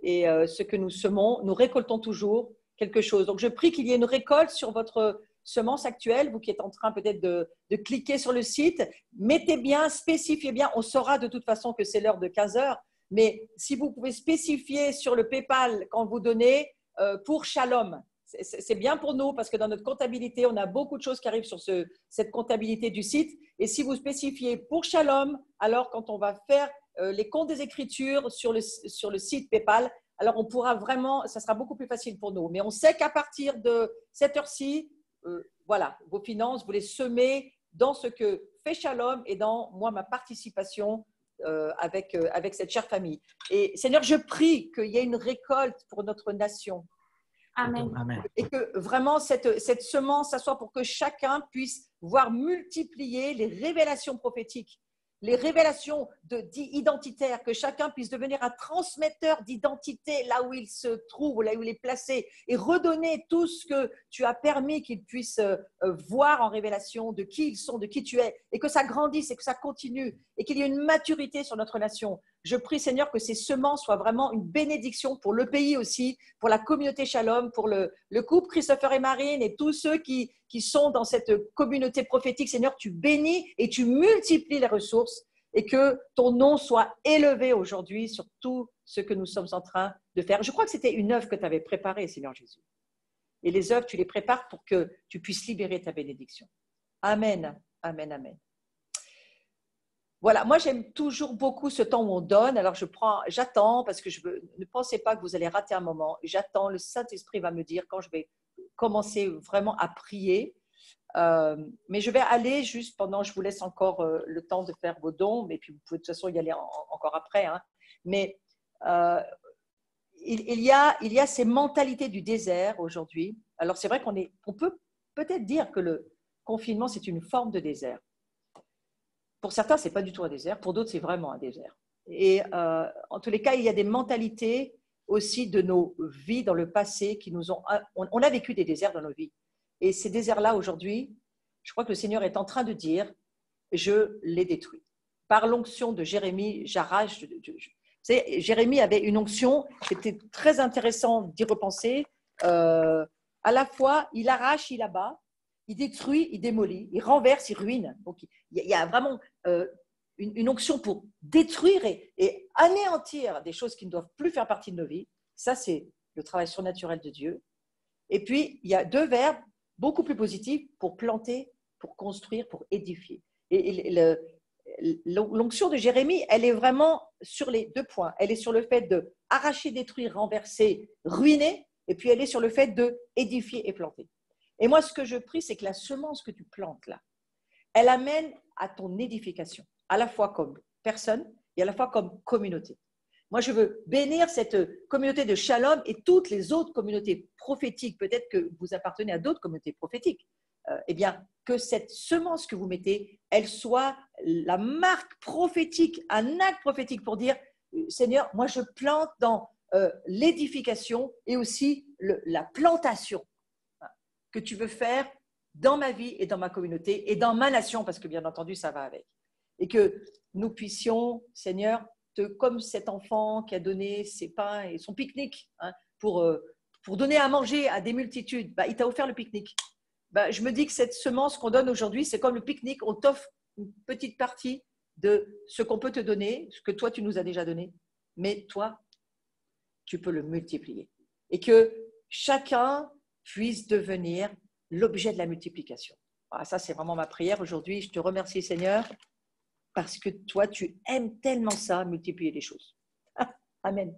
Et ce que nous semons, nous récoltons toujours quelque chose. Donc, je prie qu'il y ait une récolte sur votre semence actuelle, vous qui êtes en train peut-être de cliquer sur le site. Mettez bien, spécifiez bien. On saura de toute façon que c'est l'heure de 15 heures. Mais si vous pouvez spécifier sur le PayPal quand vous donnez pour Shalom, c'est bien pour nous parce que dans notre comptabilité, on a beaucoup de choses qui arrivent sur cette comptabilité du site. Et si vous spécifiez pour Shalom, alors quand on va faire les comptes des Écritures sur le site PayPal, alors on pourra vraiment, ça sera beaucoup plus facile pour nous. Mais on sait qu'à partir de cette heure-ci, voilà, vos finances, vous les semez dans ce que fait Shalom et dans moi, ma participation avec cette chère famille. Et Seigneur, je prie qu'il y ait une récolte pour notre nation. Amen. Amen. Et que vraiment cette semence, ça soit pour que chacun puisse voir multiplier les révélations prophétiques, les révélations identitaires, que chacun puisse devenir un transmetteur d'identité là où il se trouve, là où il est placé, et redonner tout ce que tu as permis qu'ils puissent voir en révélation de qui ils sont, de qui tu es, et que ça grandisse et que ça continue, et qu'il y ait une maturité sur notre nation. Je prie, Seigneur, que ces semences soient vraiment une bénédiction pour le pays aussi, pour la communauté Shalom, pour le couple Christopher et Marine et tous ceux qui sont dans cette communauté prophétique. Seigneur, tu bénis et tu multiplies les ressources et que ton nom soit élevé aujourd'hui sur tout ce que nous sommes en train de faire. Je crois que c'était une œuvre que tu avais préparée, Seigneur Jésus. Et les œuvres, tu les prépares pour que tu puisses libérer ta bénédiction. Amen, amen, amen. Voilà, moi j'aime toujours beaucoup ce temps où on donne. Alors j'attends parce que ne pensez pas que vous allez rater un moment. J'attends, le Saint-Esprit va me dire quand je vais commencer vraiment à prier. Mais je vais aller juste pendant, je vous laisse encore le temps de faire vos dons, mais puis vous pouvez de toute façon y aller encore après. Hein. Mais il y a ces mentalités du désert aujourd'hui. Alors c'est vrai on peut peut-être dire que le confinement c'est une forme de désert. Pour certains, ce n'est pas du tout un désert. Pour d'autres, c'est vraiment un désert. Et en tous les cas, il y a des mentalités aussi de nos vies dans le passé qui nous ont… On a vécu des déserts dans nos vies. Et ces déserts-là, aujourd'hui, je crois que le Seigneur est en train de dire « je les détruis ». Par l'onction de Jérémie, j'arrache… Vous savez, Jérémie avait une onction, c'était très intéressant d'y repenser. À la fois, il arrache, il abat. Il détruit, il démolit, il renverse, il ruine. Donc, il y a vraiment une onction pour détruire et anéantir des choses qui ne doivent plus faire partie de nos vies. Ça, c'est le travail surnaturel de Dieu. Et puis, il y a deux verbes beaucoup plus positifs pour planter, pour construire, pour édifier. Et l'onction de Jérémie, elle est vraiment sur les deux points. Elle est sur le fait de arracher, détruire, renverser, ruiner, et puis elle est sur le fait de édifier et planter. Et moi, ce que je prie, c'est que la semence que tu plantes là, elle amène à ton édification, à la fois comme personne et à la fois comme communauté. Moi, je veux bénir cette communauté de Shalom et toutes les autres communautés prophétiques. Peut-être que vous appartenez à d'autres communautés prophétiques. Eh bien, que cette semence que vous mettez, elle soit la marque prophétique, un acte prophétique pour dire, Seigneur, moi, je plante dans l'édification et aussi la plantation que tu veux faire dans ma vie et dans ma communauté et dans ma nation, parce que bien entendu, ça va avec. Et que nous puissions, Seigneur, comme cet enfant qui a donné ses pains et son pique-nique pour donner à manger à des multitudes, il t'a offert le pique-nique. Je me dis que cette semence qu'on donne aujourd'hui, c'est comme le pique-nique, on t'offre une petite partie de ce qu'on peut te donner, ce que toi, tu nous as déjà donné, mais toi, tu peux le multiplier. Et que chacun puisse devenir l'objet de la multiplication. Voilà, ça, c'est vraiment ma prière aujourd'hui. Je te remercie, Seigneur, parce que toi, tu aimes tellement ça, multiplier les choses. Amen.